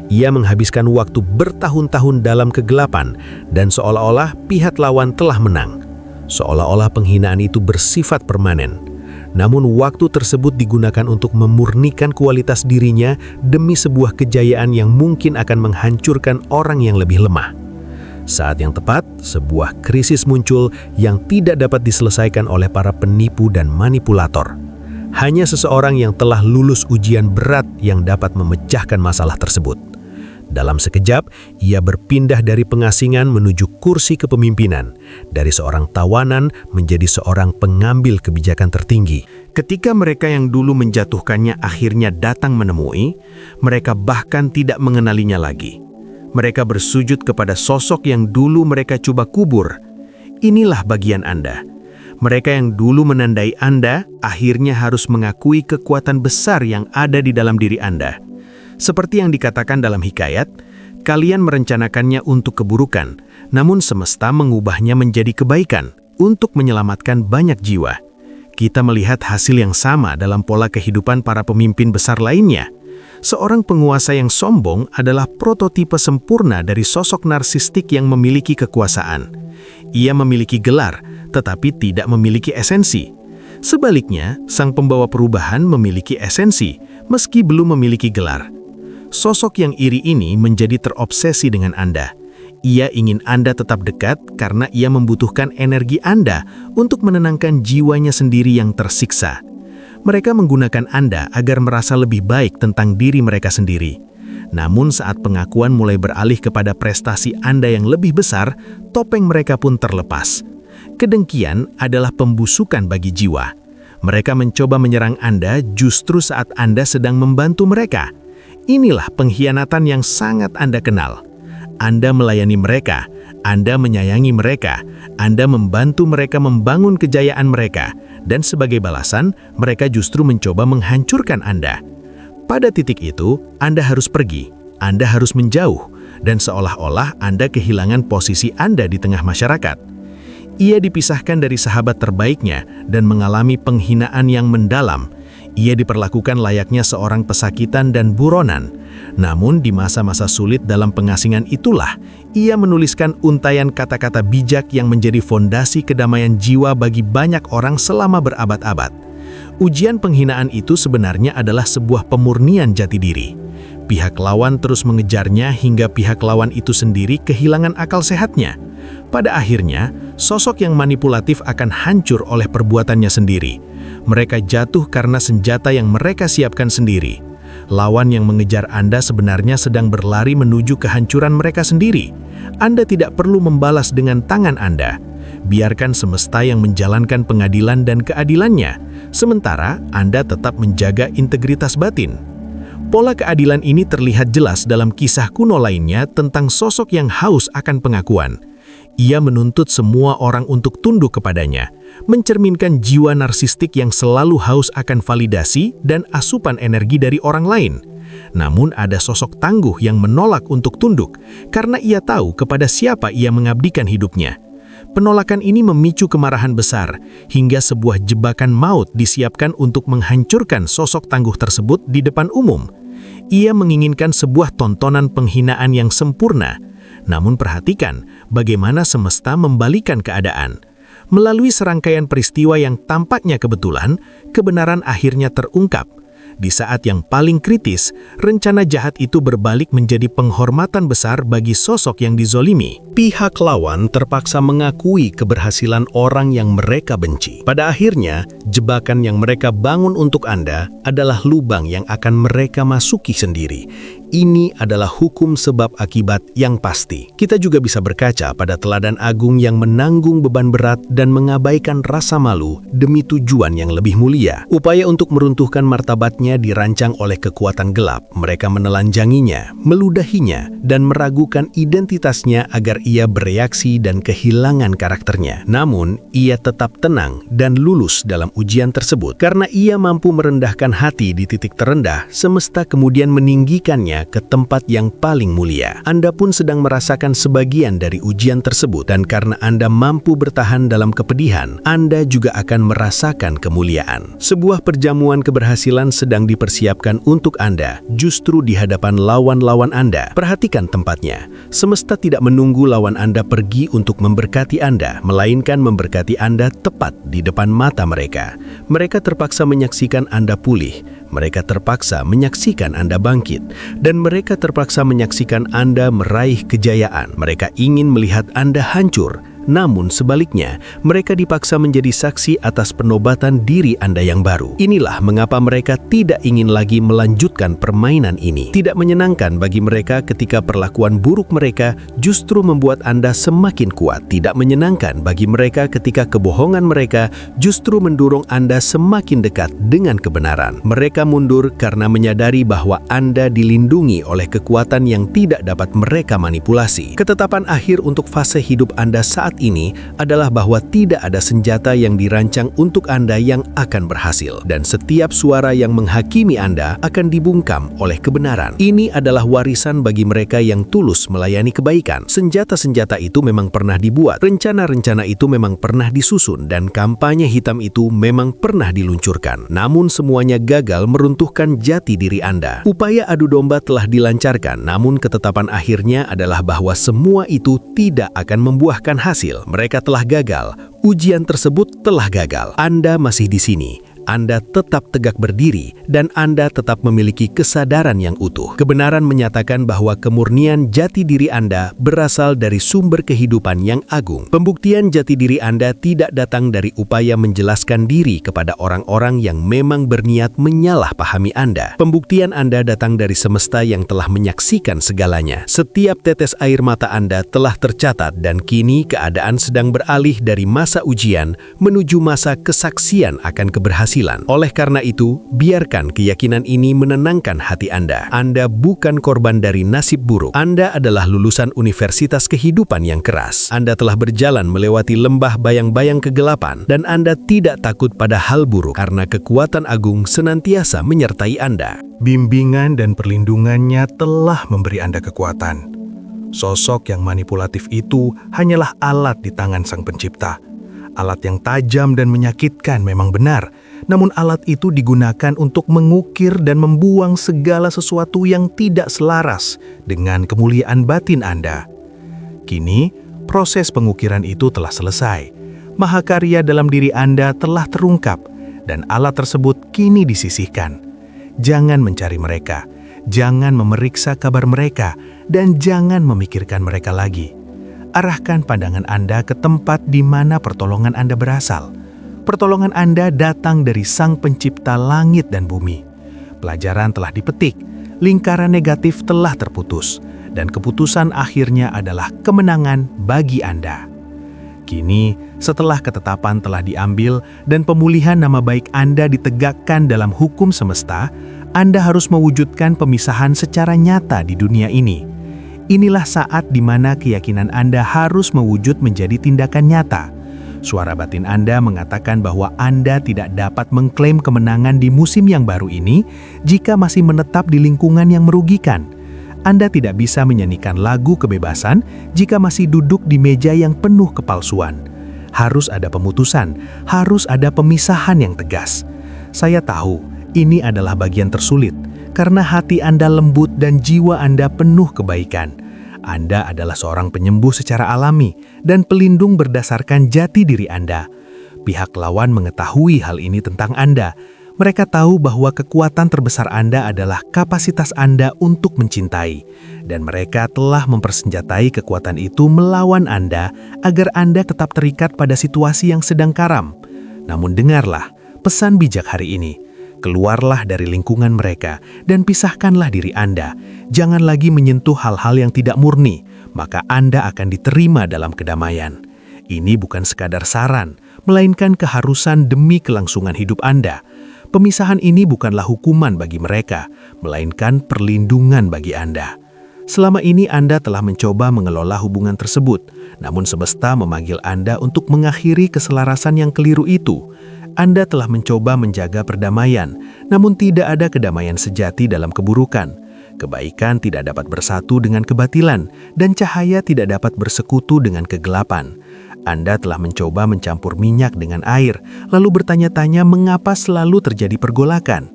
Ia menghabiskan waktu bertahun-tahun dalam kegelapan, dan seolah-olah pihak lawan telah menang. Seolah-olah penghinaan itu bersifat permanen. Namun waktu tersebut digunakan untuk memurnikan kualitas dirinya demi sebuah kejayaan yang mungkin akan menghancurkan orang yang lebih lemah. Saat yang tepat, sebuah krisis muncul yang tidak dapat diselesaikan oleh para penipu dan manipulator. Hanya seseorang yang telah lulus ujian berat yang dapat memecahkan masalah tersebut. Dalam sekejap, ia berpindah dari pengasingan menuju kursi kepemimpinan, dari seorang tawanan menjadi seorang pengambil kebijakan tertinggi. Ketika mereka yang dulu menjatuhkannya akhirnya datang menemui, mereka bahkan tidak mengenalinya lagi. Mereka bersujud kepada sosok yang dulu mereka coba kubur. Inilah bagian Anda. Mereka yang dulu menandai Anda akhirnya harus mengakui kekuatan besar yang ada di dalam diri Anda. Seperti yang dikatakan dalam hikayat, kalian merencanakannya untuk keburukan, namun semesta mengubahnya menjadi kebaikan untuk menyelamatkan banyak jiwa. Kita melihat hasil yang sama dalam pola kehidupan para pemimpin besar lainnya. Seorang penguasa yang sombong adalah prototipe sempurna dari sosok narsistik yang memiliki kekuasaan. Ia memiliki gelar, tetapi tidak memiliki esensi. Sebaliknya, sang pembawa perubahan memiliki esensi, meski belum memiliki gelar. Sosok yang iri ini menjadi terobsesi dengan Anda. Ia ingin Anda tetap dekat karena ia membutuhkan energi Anda untuk menenangkan jiwanya sendiri yang tersiksa. Mereka menggunakan Anda agar merasa lebih baik tentang diri mereka sendiri. Namun saat pengakuan mulai beralih kepada prestasi Anda yang lebih besar, topeng mereka pun terlepas. Kedengkian adalah pembusukan bagi jiwa. Mereka mencoba menyerang Anda justru saat Anda sedang membantu mereka. Inilah pengkhianatan yang sangat Anda kenal. Anda melayani mereka, Anda menyayangi mereka, Anda membantu mereka membangun kejayaan mereka, dan sebagai balasan, mereka justru mencoba menghancurkan Anda. Pada titik itu, Anda harus pergi, Anda harus menjauh, dan seolah-olah Anda kehilangan posisi Anda di tengah masyarakat. Ia dipisahkan dari sahabat terbaiknya dan mengalami penghinaan yang mendalam. Ia diperlakukan layaknya seorang pesakitan dan buronan. Namun di masa-masa sulit dalam pengasingan itulah, ia menuliskan untayan kata-kata bijak yang menjadi fondasi kedamaian jiwa bagi banyak orang selama berabad-abad. Ujian penghinaan itu sebenarnya adalah sebuah pemurnian jati diri. Pihak lawan terus mengejarnya hingga pihak lawan itu sendiri kehilangan akal sehatnya. Pada akhirnya, sosok yang manipulatif akan hancur oleh perbuatannya sendiri. Mereka jatuh karena senjata yang mereka siapkan sendiri. Lawan yang mengejar Anda sebenarnya sedang berlari menuju kehancuran mereka sendiri. Anda tidak perlu membalas dengan tangan Anda. Biarkan semesta yang menjalankan pengadilan dan keadilannya, sementara Anda tetap menjaga integritas batin. Pola keadilan ini terlihat jelas dalam kisah kuno lainnya tentang sosok yang haus akan pengakuan. Ia menuntut semua orang untuk tunduk kepadanya, mencerminkan jiwa narsistik yang selalu haus akan validasi dan asupan energi dari orang lain. Namun ada sosok tangguh yang menolak untuk tunduk karena ia tahu kepada siapa ia mengabdikan hidupnya. Penolakan ini memicu kemarahan besar, hingga sebuah jebakan maut disiapkan untuk menghancurkan sosok tangguh tersebut di depan umum. Ia menginginkan sebuah tontonan penghinaan yang sempurna. Namun perhatikan bagaimana semesta membalikan keadaan. Melalui serangkaian peristiwa yang tampaknya kebetulan, kebenaran akhirnya terungkap. Di saat yang paling kritis, rencana jahat itu berbalik menjadi penghormatan besar bagi sosok yang dizolimi. Pihak lawan terpaksa mengakui keberhasilan orang yang mereka benci. Pada akhirnya, jebakan yang mereka bangun untuk Anda adalah lubang yang akan mereka masuki sendiri. Ini adalah hukum sebab akibat yang pasti. Kita juga bisa berkaca pada teladan agung yang menanggung beban berat dan mengabaikan rasa malu demi tujuan yang lebih mulia. Upaya untuk meruntuhkan martabatnya dirancang oleh kekuatan gelap. Mereka menelanjanginya, meludahinya, dan meragukan identitasnya agar ia bereaksi dan kehilangan karakternya. Namun, ia tetap tenang dan lulus dalam ujian tersebut. Karena ia mampu merendahkan hati di titik terendah, semesta kemudian meninggikannya ke tempat yang paling mulia. Anda pun sedang merasakan sebagian dari ujian tersebut, dan karena Anda mampu bertahan dalam kepedihan, Anda juga akan merasakan kemuliaan. Sebuah perjamuan keberhasilan sedang dipersiapkan untuk Anda, justru di hadapan lawan-lawan Anda. Perhatikan tempatnya. Semesta tidak menunggu lawan Anda pergi untuk memberkati Anda, melainkan memberkati Anda tepat di depan mata mereka. Mereka terpaksa menyaksikan Anda pulih. Mereka terpaksa menyaksikan Anda bangkit, dan mereka terpaksa menyaksikan Anda meraih kejayaan. Mereka ingin melihat Anda hancur, namun sebaliknya, mereka dipaksa menjadi saksi atas penobatan diri Anda yang baru. Inilah mengapa mereka tidak ingin lagi melanjutkan permainan ini. Tidak menyenangkan bagi mereka ketika perlakuan buruk mereka justru membuat Anda semakin kuat. Tidak menyenangkan bagi mereka ketika kebohongan mereka justru mendorong Anda semakin dekat dengan kebenaran. Mereka mundur karena menyadari bahwa Anda dilindungi oleh kekuatan yang tidak dapat mereka manipulasi. Ketetapan akhir untuk fase hidup Anda saat ini adalah bahwa tidak ada senjata yang dirancang untuk Anda yang akan berhasil, dan setiap suara yang menghakimi Anda akan dibungkam oleh kebenaran. Ini adalah warisan bagi mereka yang tulus melayani kebaikan. Senjata-senjata itu memang pernah dibuat, rencana-rencana itu memang pernah disusun, dan kampanye hitam itu memang pernah diluncurkan. Namun semuanya gagal meruntuhkan jati diri Anda. Upaya adu domba telah dilancarkan, namun ketetapan akhirnya adalah bahwa semua itu tidak akan membuahkan hasil. Mereka telah gagal. Ujian tersebut telah gagal. Anda masih di sini. Anda tetap tegak berdiri, dan Anda tetap memiliki kesadaran yang utuh. Kebenaran menyatakan bahwa kemurnian jati diri Anda berasal dari sumber kehidupan yang agung. Pembuktian jati diri Anda tidak datang dari upaya menjelaskan diri kepada orang-orang yang memang berniat menyalahpahami Anda. Pembuktian Anda datang dari semesta yang telah menyaksikan segalanya. Setiap tetes air mata Anda telah tercatat, dan kini keadaan sedang beralih dari masa ujian menuju masa kesaksian akan keberhasilan. Oleh karena itu, biarkan keyakinan ini menenangkan hati Anda. Anda bukan korban dari nasib buruk. Anda adalah lulusan universitas kehidupan yang keras. Anda telah berjalan melewati lembah bayang-bayang kegelapan, dan Anda tidak takut pada hal buruk karena kekuatan agung senantiasa menyertai Anda. Bimbingan dan perlindungannya telah memberi Anda kekuatan. Sosok yang manipulatif itu hanyalah alat di tangan Sang Pencipta. Alat yang tajam dan menyakitkan memang benar, namun alat itu digunakan untuk mengukir dan membuang segala sesuatu yang tidak selaras dengan kemuliaan batin Anda. Kini, proses pengukiran itu telah selesai. Mahakarya dalam diri Anda telah terungkap, dan alat tersebut kini disisihkan. Jangan mencari mereka, jangan memeriksa kabar mereka, dan jangan memikirkan mereka lagi. Arahkan pandangan Anda ke tempat di mana pertolongan Anda berasal. Pertolongan Anda datang dari Sang Pencipta langit dan bumi. Pelajaran telah dipetik, lingkaran negatif telah terputus, dan keputusan akhirnya adalah kemenangan bagi Anda. Kini, setelah ketetapan telah diambil dan pemulihan nama baik Anda ditegakkan dalam hukum semesta, Anda harus mewujudkan pemisahan secara nyata di dunia ini. Inilah saat di mana keyakinan Anda harus mewujud menjadi tindakan nyata. Suara batin Anda mengatakan bahwa Anda tidak dapat mengklaim kemenangan di musim yang baru ini jika masih menetap di lingkungan yang merugikan. Anda tidak bisa menyanyikan lagu kebebasan jika masih duduk di meja yang penuh kepalsuan. Harus ada pemutusan, harus ada pemisahan yang tegas. Saya tahu, ini adalah bagian tersulit, karena hati Anda lembut dan jiwa Anda penuh kebaikan. Anda adalah seorang penyembuh secara alami dan pelindung berdasarkan jati diri Anda. Pihak lawan mengetahui hal ini tentang Anda. Mereka tahu bahwa kekuatan terbesar Anda adalah kapasitas Anda untuk mencintai, dan mereka telah mempersenjatai kekuatan itu melawan Anda agar Anda tetap terikat pada situasi yang sedang karam. Namun dengarlah pesan bijak hari ini. Keluarlah dari lingkungan mereka dan pisahkanlah diri Anda. Jangan lagi menyentuh hal-hal yang tidak murni, maka Anda akan diterima dalam kedamaian. Ini bukan sekadar saran, melainkan keharusan demi kelangsungan hidup Anda. Pemisahan ini bukanlah hukuman bagi mereka, melainkan perlindungan bagi Anda. Selama ini Anda telah mencoba mengelola hubungan tersebut, namun semesta memanggil Anda untuk mengakhiri keselarasan yang keliru itu. Anda telah mencoba menjaga perdamaian, namun tidak ada kedamaian sejati dalam keburukan. Kebaikan tidak dapat bersatu dengan kebatilan, dan cahaya tidak dapat bersekutu dengan kegelapan. Anda telah mencoba mencampur minyak dengan air, lalu bertanya-tanya mengapa selalu terjadi pergolakan.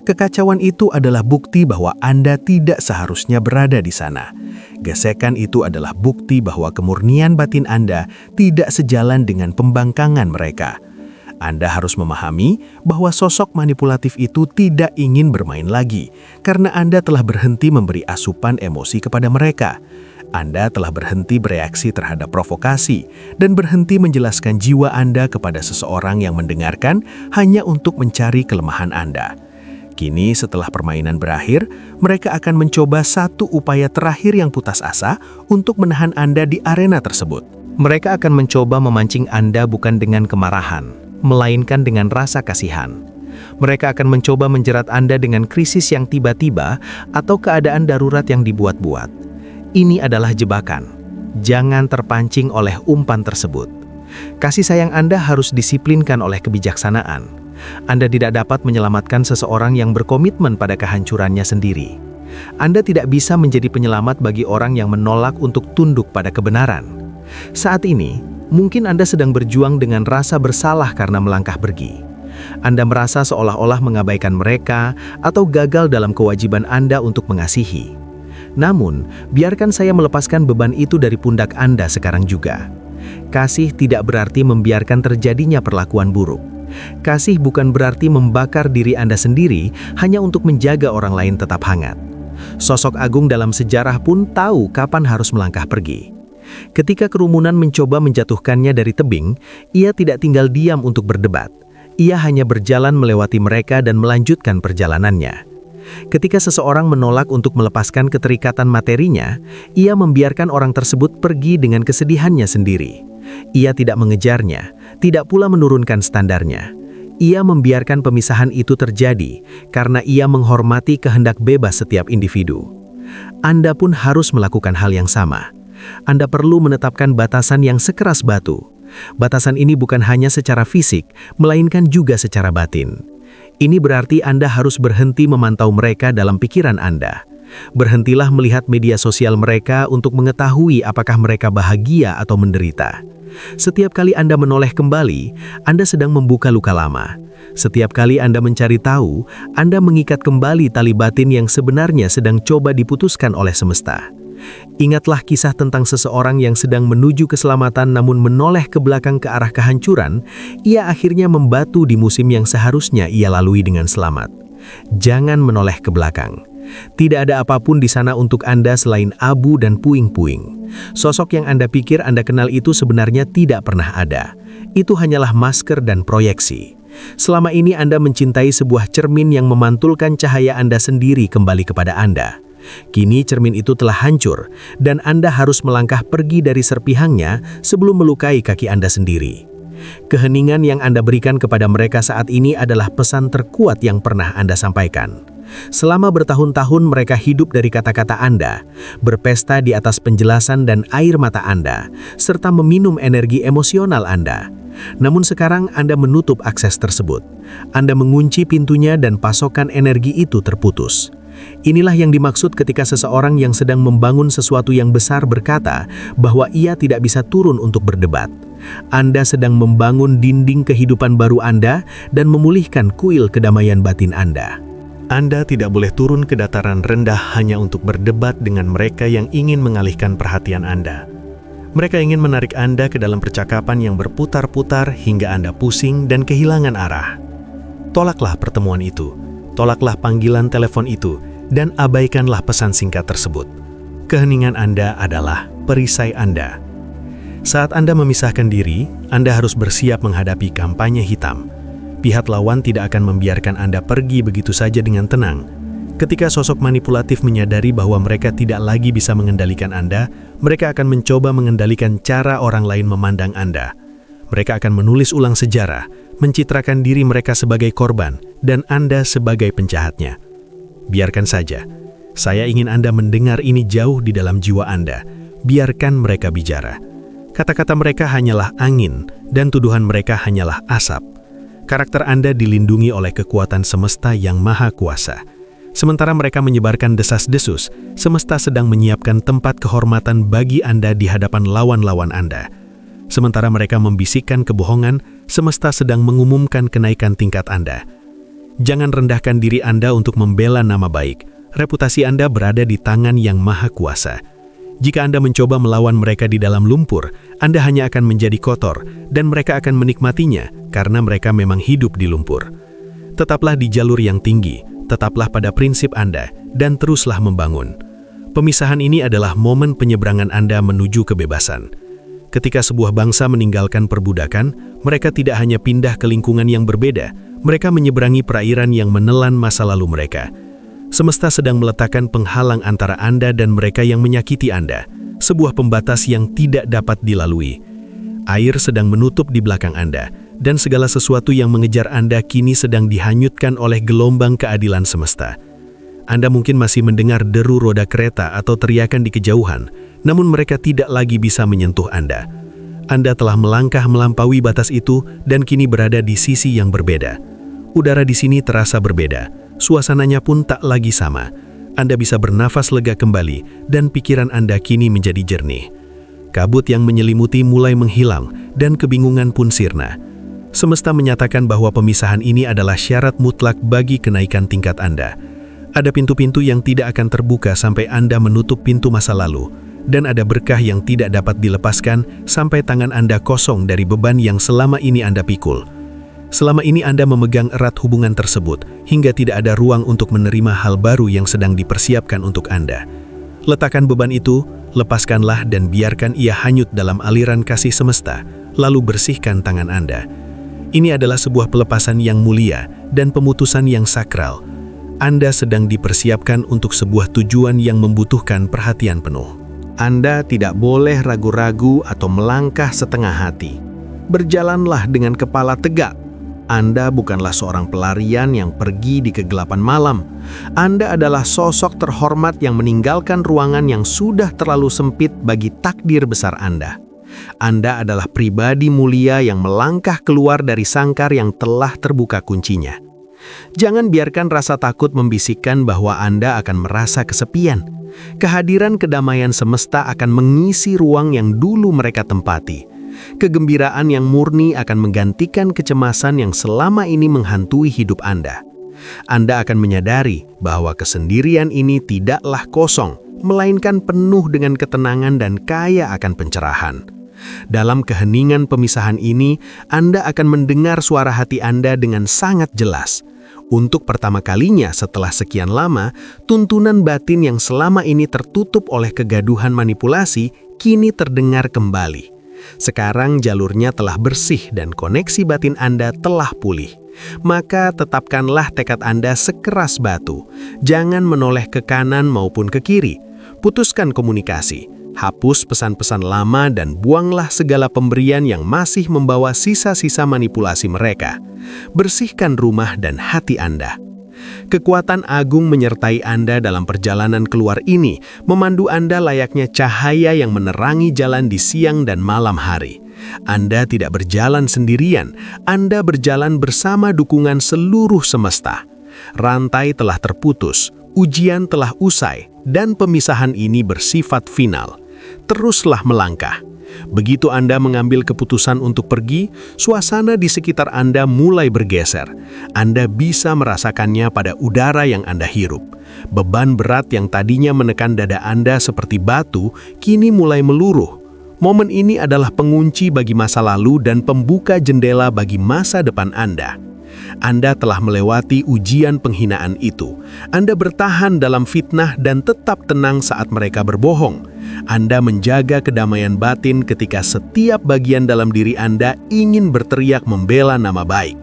Kekacauan itu adalah bukti bahwa Anda tidak seharusnya berada di sana. Gesekan itu adalah bukti bahwa kemurnian batin Anda tidak sejalan dengan pembangkangan mereka. Anda harus memahami bahwa sosok manipulatif itu tidak ingin bermain lagi, karena Anda telah berhenti memberi asupan emosi kepada mereka. Anda telah berhenti bereaksi terhadap provokasi, dan berhenti menjelaskan jiwa Anda kepada seseorang yang mendengarkan hanya untuk mencari kelemahan Anda. Kini setelah permainan berakhir, mereka akan mencoba satu upaya terakhir yang putus asa untuk menahan Anda di arena tersebut. Mereka akan mencoba memancing Anda bukan dengan kemarahan, melainkan dengan rasa kasihan. Mereka akan mencoba menjerat Anda dengan krisis yang tiba-tiba atau keadaan darurat yang dibuat-buat. Ini adalah jebakan. Jangan terpancing oleh umpan tersebut. Kasih sayang Anda harus disiplinkan oleh kebijaksanaan. Anda tidak dapat menyelamatkan seseorang yang berkomitmen pada kehancurannya sendiri. Anda tidak bisa menjadi penyelamat bagi orang yang menolak untuk tunduk pada kebenaran. Saat ini, mungkin Anda sedang berjuang dengan rasa bersalah karena melangkah pergi. Anda merasa seolah-olah mengabaikan mereka atau gagal dalam kewajiban Anda untuk mengasihi. Namun, biarkan saya melepaskan beban itu dari pundak Anda sekarang juga. Kasih tidak berarti membiarkan terjadinya perlakuan buruk. Kasih bukan berarti membakar diri Anda sendiri hanya untuk menjaga orang lain tetap hangat. Sosok agung dalam sejarah pun tahu kapan harus melangkah pergi. Ketika kerumunan mencoba menjatuhkannya dari tebing, ia tidak tinggal diam untuk berdebat. Ia hanya berjalan melewati mereka dan melanjutkan perjalanannya. Ketika seseorang menolak untuk melepaskan keterikatan materinya, ia membiarkan orang tersebut pergi dengan kesedihannya sendiri. Ia tidak mengejarnya, tidak pula menurunkan standarnya. Ia membiarkan pemisahan itu terjadi karena ia menghormati kehendak bebas setiap individu. Anda pun harus melakukan hal yang sama. Anda perlu menetapkan batasan yang sekeras batu. Batasan ini bukan hanya secara fisik, melainkan juga secara batin. Ini berarti Anda harus berhenti memantau mereka dalam pikiran Anda. Berhentilah melihat media sosial mereka untuk mengetahui apakah mereka bahagia atau menderita. Setiap kali Anda menoleh kembali, Anda sedang membuka luka lama. Setiap kali Anda mencari tahu, Anda mengikat kembali tali batin yang sebenarnya sedang coba diputuskan oleh semesta. Ingatlah kisah tentang seseorang yang sedang menuju keselamatan namun menoleh ke belakang ke arah kehancuran. Ia akhirnya membatu di musim yang seharusnya ia lalui dengan selamat. Jangan menoleh ke belakang. Tidak ada apapun di sana untuk Anda selain abu dan puing-puing. Sosok yang Anda pikir Anda kenal itu sebenarnya tidak pernah ada. Itu hanyalah masker dan proyeksi. Selama ini Anda mencintai sebuah cermin yang memantulkan cahaya Anda sendiri kembali kepada Anda. Kini cermin itu telah hancur, dan Anda harus melangkah pergi dari serpihangnya sebelum melukai kaki Anda sendiri. Keheningan yang Anda berikan kepada mereka saat ini adalah pesan terkuat yang pernah Anda sampaikan. Selama bertahun-tahun mereka hidup dari kata-kata Anda, berpesta di atas penjelasan dan air mata Anda, serta meminum energi emosional Anda. Namun sekarang Anda menutup akses tersebut. Anda mengunci pintunya dan pasokan energi itu terputus. Inilah yang dimaksud ketika seseorang yang sedang membangun sesuatu yang besar berkata bahwa ia tidak bisa turun untuk berdebat. Anda sedang membangun dinding kehidupan baru Anda dan memulihkan kuil kedamaian batin Anda. Anda tidak boleh turun ke dataran rendah hanya untuk berdebat dengan mereka yang ingin mengalihkan perhatian Anda. Mereka ingin menarik Anda ke dalam percakapan yang berputar-putar hingga Anda pusing dan kehilangan arah. Tolaklah pertemuan itu, tolaklah panggilan telepon itu, dan abaikanlah pesan singkat tersebut. Keheningan Anda adalah perisai Anda. Saat Anda memisahkan diri, Anda harus bersiap menghadapi kampanye hitam. Pihak lawan tidak akan membiarkan Anda pergi begitu saja dengan tenang. Ketika sosok manipulatif menyadari bahwa mereka tidak lagi bisa mengendalikan Anda, mereka akan mencoba mengendalikan cara orang lain memandang Anda. Mereka akan menulis ulang sejarah, mencitrakan diri mereka sebagai korban, dan Anda sebagai penjahatnya. Biarkan saja. Saya ingin Anda mendengar ini jauh di dalam jiwa Anda. Biarkan mereka bicara. Kata-kata mereka hanyalah angin, dan tuduhan mereka hanyalah asap. Karakter Anda dilindungi oleh kekuatan semesta yang maha kuasa. Sementara mereka menyebarkan desas-desus, semesta sedang menyiapkan tempat kehormatan bagi Anda di hadapan lawan-lawan Anda. Sementara mereka membisikkan kebohongan, semesta sedang mengumumkan kenaikan tingkat Anda. Jangan rendahkan diri Anda untuk membela nama baik. Reputasi Anda berada di tangan yang maha kuasa. Jika Anda mencoba melawan mereka di dalam lumpur, Anda hanya akan menjadi kotor, dan mereka akan menikmatinya karena mereka memang hidup di lumpur. Tetaplah di jalur yang tinggi, tetaplah pada prinsip Anda, dan teruslah membangun. Pemisahan ini adalah momen penyeberangan Anda menuju kebebasan. Ketika sebuah bangsa meninggalkan perbudakan, mereka tidak hanya pindah ke lingkungan yang berbeda, mereka menyeberangi perairan yang menelan masa lalu mereka. Semesta sedang meletakkan penghalang antara Anda dan mereka yang menyakiti Anda, sebuah pembatas yang tidak dapat dilalui. Air sedang menutup di belakang Anda, dan segala sesuatu yang mengejar Anda kini sedang dihanyutkan oleh gelombang keadilan semesta. Anda mungkin masih mendengar deru roda kereta atau teriakan di kejauhan, namun mereka tidak lagi bisa menyentuh Anda. Anda telah melangkah melampaui batas itu dan kini berada di sisi yang berbeda. Udara di sini terasa berbeda. Suasananya pun tak lagi sama. Anda bisa bernafas lega kembali dan pikiran Anda kini menjadi jernih. Kabut yang menyelimuti mulai menghilang dan kebingungan pun sirna. Semesta menyatakan bahwa pemisahan ini adalah syarat mutlak bagi kenaikan tingkat Anda. Ada pintu-pintu yang tidak akan terbuka sampai Anda menutup pintu masa lalu, dan ada berkah yang tidak dapat dilepaskan sampai tangan Anda kosong dari beban yang selama ini Anda pikul. Selama ini Anda memegang erat hubungan tersebut, hingga tidak ada ruang untuk menerima hal baru yang sedang dipersiapkan untuk Anda. Letakkan beban itu, lepaskanlah dan biarkan ia hanyut dalam aliran kasih semesta, lalu bersihkan tangan Anda. Ini adalah sebuah pelepasan yang mulia dan pemutusan yang sakral. Anda sedang dipersiapkan untuk sebuah tujuan yang membutuhkan perhatian penuh. Anda tidak boleh ragu-ragu atau melangkah setengah hati. Berjalanlah dengan kepala tegak. Anda bukanlah seorang pelarian yang pergi di kegelapan malam. Anda adalah sosok terhormat yang meninggalkan ruangan yang sudah terlalu sempit bagi takdir besar Anda. Anda adalah pribadi mulia yang melangkah keluar dari sangkar yang telah terbuka kuncinya. Jangan biarkan rasa takut membisikkan bahwa Anda akan merasa kesepian. Kehadiran kedamaian semesta akan mengisi ruang yang dulu mereka tempati. Kegembiraan yang murni akan menggantikan kecemasan yang selama ini menghantui hidup Anda. Anda akan menyadari bahwa kesendirian ini tidaklah kosong, melainkan penuh dengan ketenangan dan kaya akan pencerahan. Dalam keheningan pemisahan ini, Anda akan mendengar suara hati Anda dengan sangat jelas. Untuk pertama kalinya setelah sekian lama, tuntunan batin yang selama ini tertutup oleh kegaduhan manipulasi kini terdengar kembali. Sekarang jalurnya telah bersih dan koneksi batin Anda telah pulih. Maka tetapkanlah tekad Anda sekeras batu. Jangan menoleh ke kanan maupun ke kiri. Putuskan komunikasi. Hapus pesan-pesan lama dan buanglah segala pemberian yang masih membawa sisa-sisa manipulasi mereka. Bersihkan rumah dan hati Anda. Kekuatan agung menyertai Anda dalam perjalanan keluar ini, memandu Anda layaknya cahaya yang menerangi jalan di siang dan malam hari. Anda tidak berjalan sendirian, Anda berjalan bersama dukungan seluruh semesta. Rantai telah terputus, ujian telah usai, dan pemisahan ini bersifat final. Teruslah melangkah. Begitu Anda mengambil keputusan untuk pergi, suasana di sekitar Anda mulai bergeser. Anda bisa merasakannya pada udara yang Anda hirup. Beban berat yang tadinya menekan dada Anda seperti batu, kini mulai meluruh. Momen ini adalah pengunci bagi masa lalu dan pembuka jendela bagi masa depan Anda. Anda telah melewati ujian penghinaan itu. Anda bertahan dalam fitnah dan tetap tenang saat mereka berbohong. Anda menjaga kedamaian batin ketika setiap bagian dalam diri Anda ingin berteriak membela nama baik.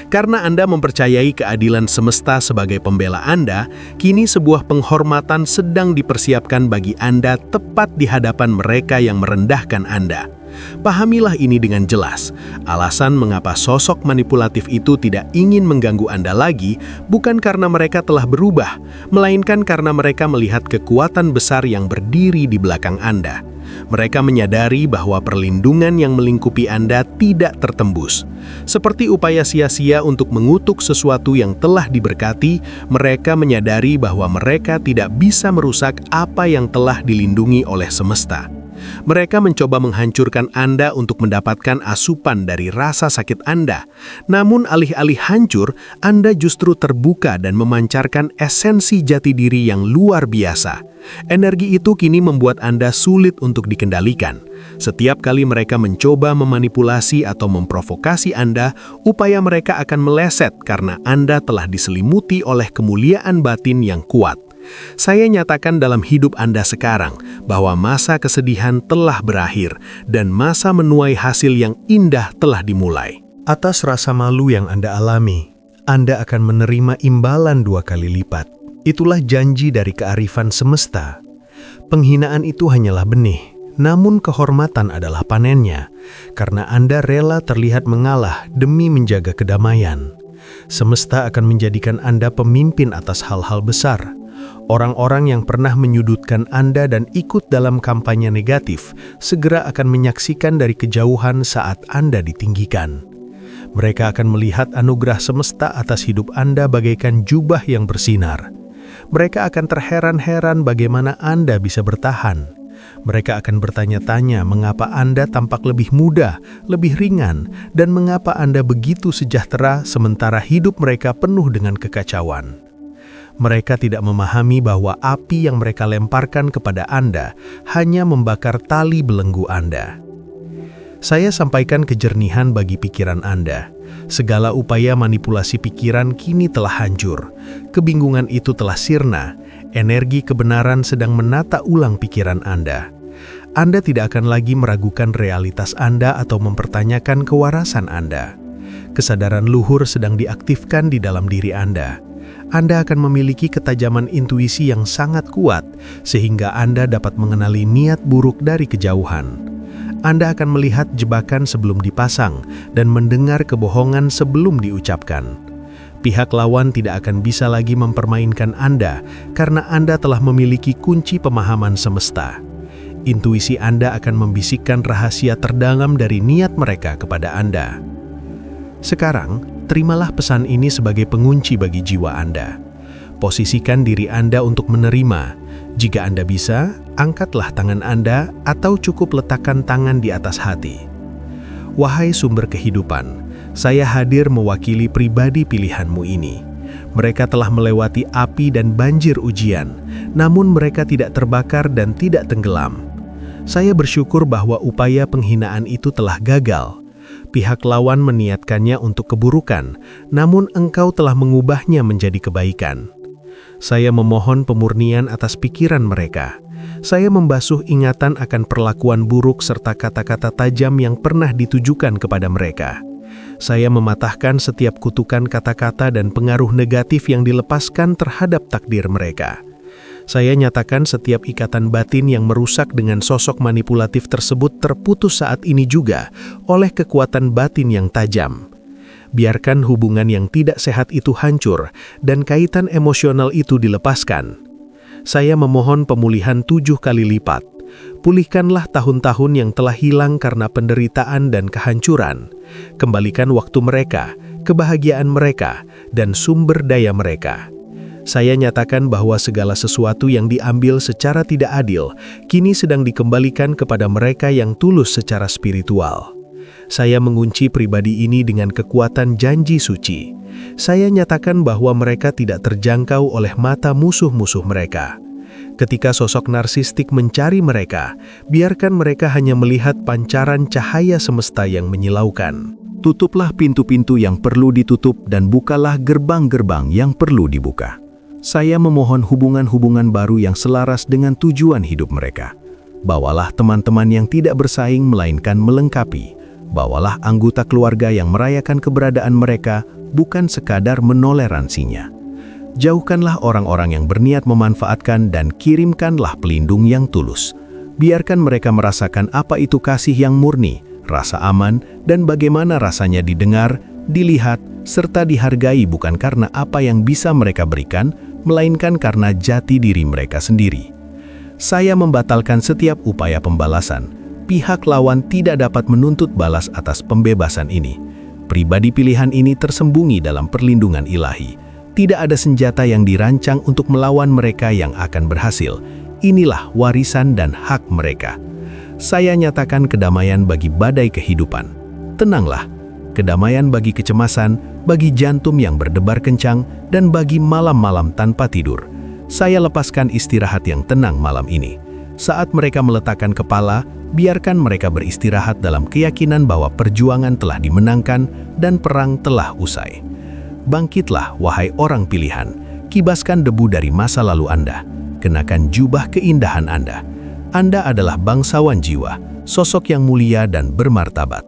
Karena Anda mempercayai keadilan semesta sebagai pembela Anda, kini sebuah penghormatan sedang dipersiapkan bagi Anda tepat di hadapan mereka yang merendahkan Anda. Pahamilah ini dengan jelas. Alasan mengapa sosok manipulatif itu tidak ingin mengganggu Anda lagi bukan karena mereka telah berubah, melainkan karena mereka melihat kekuatan besar yang berdiri di belakang Anda. Mereka menyadari bahwa perlindungan yang melingkupi Anda tidak tertembus. Seperti upaya sia-sia untuk mengutuk sesuatu yang telah diberkati, mereka menyadari bahwa mereka tidak bisa merusak apa yang telah dilindungi oleh semesta. Mereka mencoba menghancurkan Anda untuk mendapatkan asupan dari rasa sakit Anda. Namun alih-alih hancur, Anda justru terbuka dan memancarkan esensi jati diri yang luar biasa. Energi itu kini membuat Anda sulit untuk dikendalikan. Setiap kali mereka mencoba memanipulasi atau memprovokasi Anda, upaya mereka akan meleset karena Anda telah diselimuti oleh kemuliaan batin yang kuat. Saya nyatakan dalam hidup Anda sekarang bahwa masa kesedihan telah berakhir dan masa menuai hasil yang indah telah dimulai. Atas rasa malu yang Anda alami, Anda akan menerima imbalan 2 kali lipat. Itulah janji dari kearifan semesta. Penghinaan itu hanyalah benih, namun kehormatan adalah panennya, karena Anda rela terlihat mengalah demi menjaga kedamaian. Semesta akan menjadikan Anda pemimpin atas hal-hal besar. Orang-orang yang pernah menyudutkan Anda dan ikut dalam kampanye negatif segera akan menyaksikan dari kejauhan saat Anda ditinggikan. Mereka akan melihat anugerah semesta atas hidup Anda bagaikan jubah yang bersinar. Mereka akan terheran-heran bagaimana Anda bisa bertahan. Mereka akan bertanya-tanya mengapa Anda tampak lebih muda, lebih ringan, dan mengapa Anda begitu sejahtera sementara hidup mereka penuh dengan kekacauan. Mereka tidak memahami bahwa api yang mereka lemparkan kepada Anda hanya membakar tali belenggu Anda. Saya sampaikan kejernihan bagi pikiran Anda. Segala upaya manipulasi pikiran kini telah hancur. Kebingungan itu telah sirna. Energi kebenaran sedang menata ulang pikiran Anda. Anda tidak akan lagi meragukan realitas Anda atau mempertanyakan kewarasan Anda. Kesadaran luhur sedang diaktifkan di dalam diri Anda. Anda akan memiliki ketajaman intuisi yang sangat kuat, sehingga Anda dapat mengenali niat buruk dari kejauhan. Anda akan melihat jebakan sebelum dipasang dan mendengar kebohongan sebelum diucapkan. Pihak lawan tidak akan bisa lagi mempermainkan Anda karena Anda telah memiliki kunci pemahaman semesta. Intuisi Anda akan membisikkan rahasia terdalam dari niat mereka kepada Anda. Sekarang, terimalah pesan ini sebagai pengunci bagi jiwa Anda. Posisikan diri Anda untuk menerima. Jika Anda bisa, angkatlah tangan Anda atau cukup letakkan tangan di atas hati. Wahai sumber kehidupan, saya hadir mewakili pribadi pilihanmu ini. Mereka telah melewati api dan banjir ujian, namun mereka tidak terbakar dan tidak tenggelam. Saya bersyukur bahwa upaya penghinaan itu telah gagal. Pihak lawan meniatkannya untuk keburukan, namun engkau telah mengubahnya menjadi kebaikan. Saya memohon pemurnian atas pikiran mereka. Saya membasuh ingatan akan perlakuan buruk serta kata-kata tajam yang pernah ditujukan kepada mereka. Saya mematahkan setiap kutukan kata-kata dan pengaruh negatif yang dilepaskan terhadap takdir mereka. Saya nyatakan setiap ikatan batin yang merusak dengan sosok manipulatif tersebut terputus saat ini juga oleh kekuatan batin yang tajam. Biarkan hubungan yang tidak sehat itu hancur dan kaitan emosional itu dilepaskan. Saya memohon pemulihan 7 kali lipat. Pulihkanlah tahun-tahun yang telah hilang karena penderitaan dan kehancuran. Kembalikan waktu mereka, kebahagiaan mereka, dan sumber daya mereka. Saya nyatakan bahwa segala sesuatu yang diambil secara tidak adil, kini sedang dikembalikan kepada mereka yang tulus secara spiritual. Saya mengunci pribadi ini dengan kekuatan janji suci. Saya nyatakan bahwa mereka tidak terjangkau oleh mata musuh-musuh mereka. Ketika sosok narsistik mencari mereka, biarkan mereka hanya melihat pancaran cahaya semesta yang menyilaukan. Tutuplah pintu-pintu yang perlu ditutup dan bukalah gerbang-gerbang yang perlu dibuka. Saya memohon hubungan-hubungan baru yang selaras dengan tujuan hidup mereka. Bawalah teman-teman yang tidak bersaing melainkan melengkapi. Bawalah anggota keluarga yang merayakan keberadaan mereka, bukan sekadar menoleransinya. Jauhkanlah orang-orang yang berniat memanfaatkan dan kirimkanlah pelindung yang tulus. Biarkan mereka merasakan apa itu kasih yang murni, rasa aman, dan bagaimana rasanya didengar, dilihat, serta dihargai bukan karena apa yang bisa mereka berikan, melainkan karena jati diri mereka sendiri. Saya membatalkan setiap upaya pembalasan. Pihak lawan tidak dapat menuntut balas atas pembebasan ini. Pribadi pilihan ini tersembunyi dalam perlindungan ilahi. Tidak ada senjata yang dirancang untuk melawan mereka yang akan berhasil. Inilah warisan dan hak mereka. Saya nyatakan kedamaian bagi badai kehidupan. Tenanglah, kedamaian bagi kecemasan, bagi jantung yang berdebar kencang, dan bagi malam-malam tanpa tidur. Saya lepaskan istirahat yang tenang malam ini. Saat mereka meletakkan kepala, biarkan mereka beristirahat dalam keyakinan bahwa perjuangan telah dimenangkan dan perang telah usai. Bangkitlah, wahai orang pilihan, kibaskan debu dari masa lalu Anda, kenakan jubah keindahan Anda. Anda adalah bangsawan jiwa, sosok yang mulia dan bermartabat.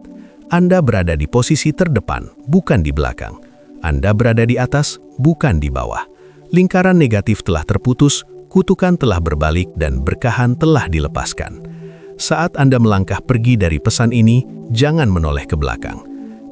Anda berada di posisi terdepan, bukan di belakang. Anda berada di atas, bukan di bawah. Lingkaran negatif telah terputus, kutukan telah berbalik, dan berkahan telah dilepaskan. Saat Anda melangkah pergi dari pesan ini, jangan menoleh ke belakang.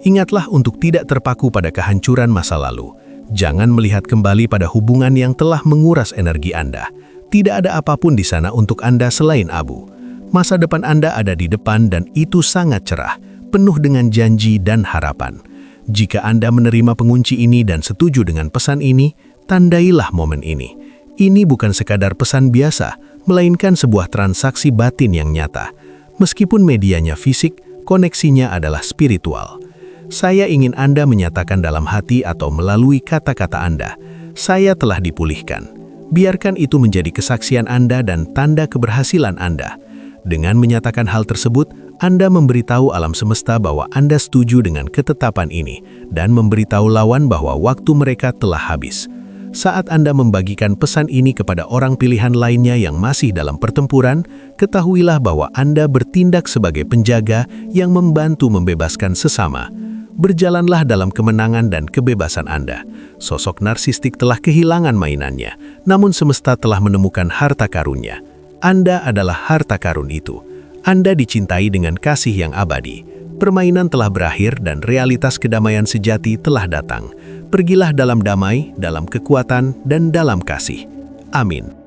Ingatlah untuk tidak terpaku pada kehancuran masa lalu. Jangan melihat kembali pada hubungan yang telah menguras energi Anda. Tidak ada apapun di sana untuk Anda selain abu. Masa depan Anda ada di depan dan itu sangat cerah, penuh dengan janji dan harapan. Jika Anda menerima pengunci ini dan setuju dengan pesan ini, tandailah momen ini. Ini bukan sekadar pesan biasa, melainkan sebuah transaksi batin yang nyata. Meskipun medianya fisik, koneksinya adalah spiritual. Saya ingin Anda menyatakan dalam hati atau melalui kata-kata Anda, saya telah dipulihkan. Biarkan itu menjadi kesaksian Anda dan tanda keberhasilan Anda. Dengan menyatakan hal tersebut, Anda memberitahu alam semesta bahwa Anda setuju dengan ketetapan ini dan memberitahu lawan bahwa waktu mereka telah habis. Saat Anda membagikan pesan ini kepada orang pilihan lainnya yang masih dalam pertempuran, ketahuilah bahwa Anda bertindak sebagai penjaga yang membantu membebaskan sesama. Berjalanlah dalam kemenangan dan kebebasan Anda. Sosok narsistik telah kehilangan mainannya, namun semesta telah menemukan harta karunnya. Anda adalah harta karun itu. Anda dicintai dengan kasih yang abadi. Permainan telah berakhir dan realitas kedamaian sejati telah datang. Pergilah dalam damai, dalam kekuatan, dan dalam kasih. Amin.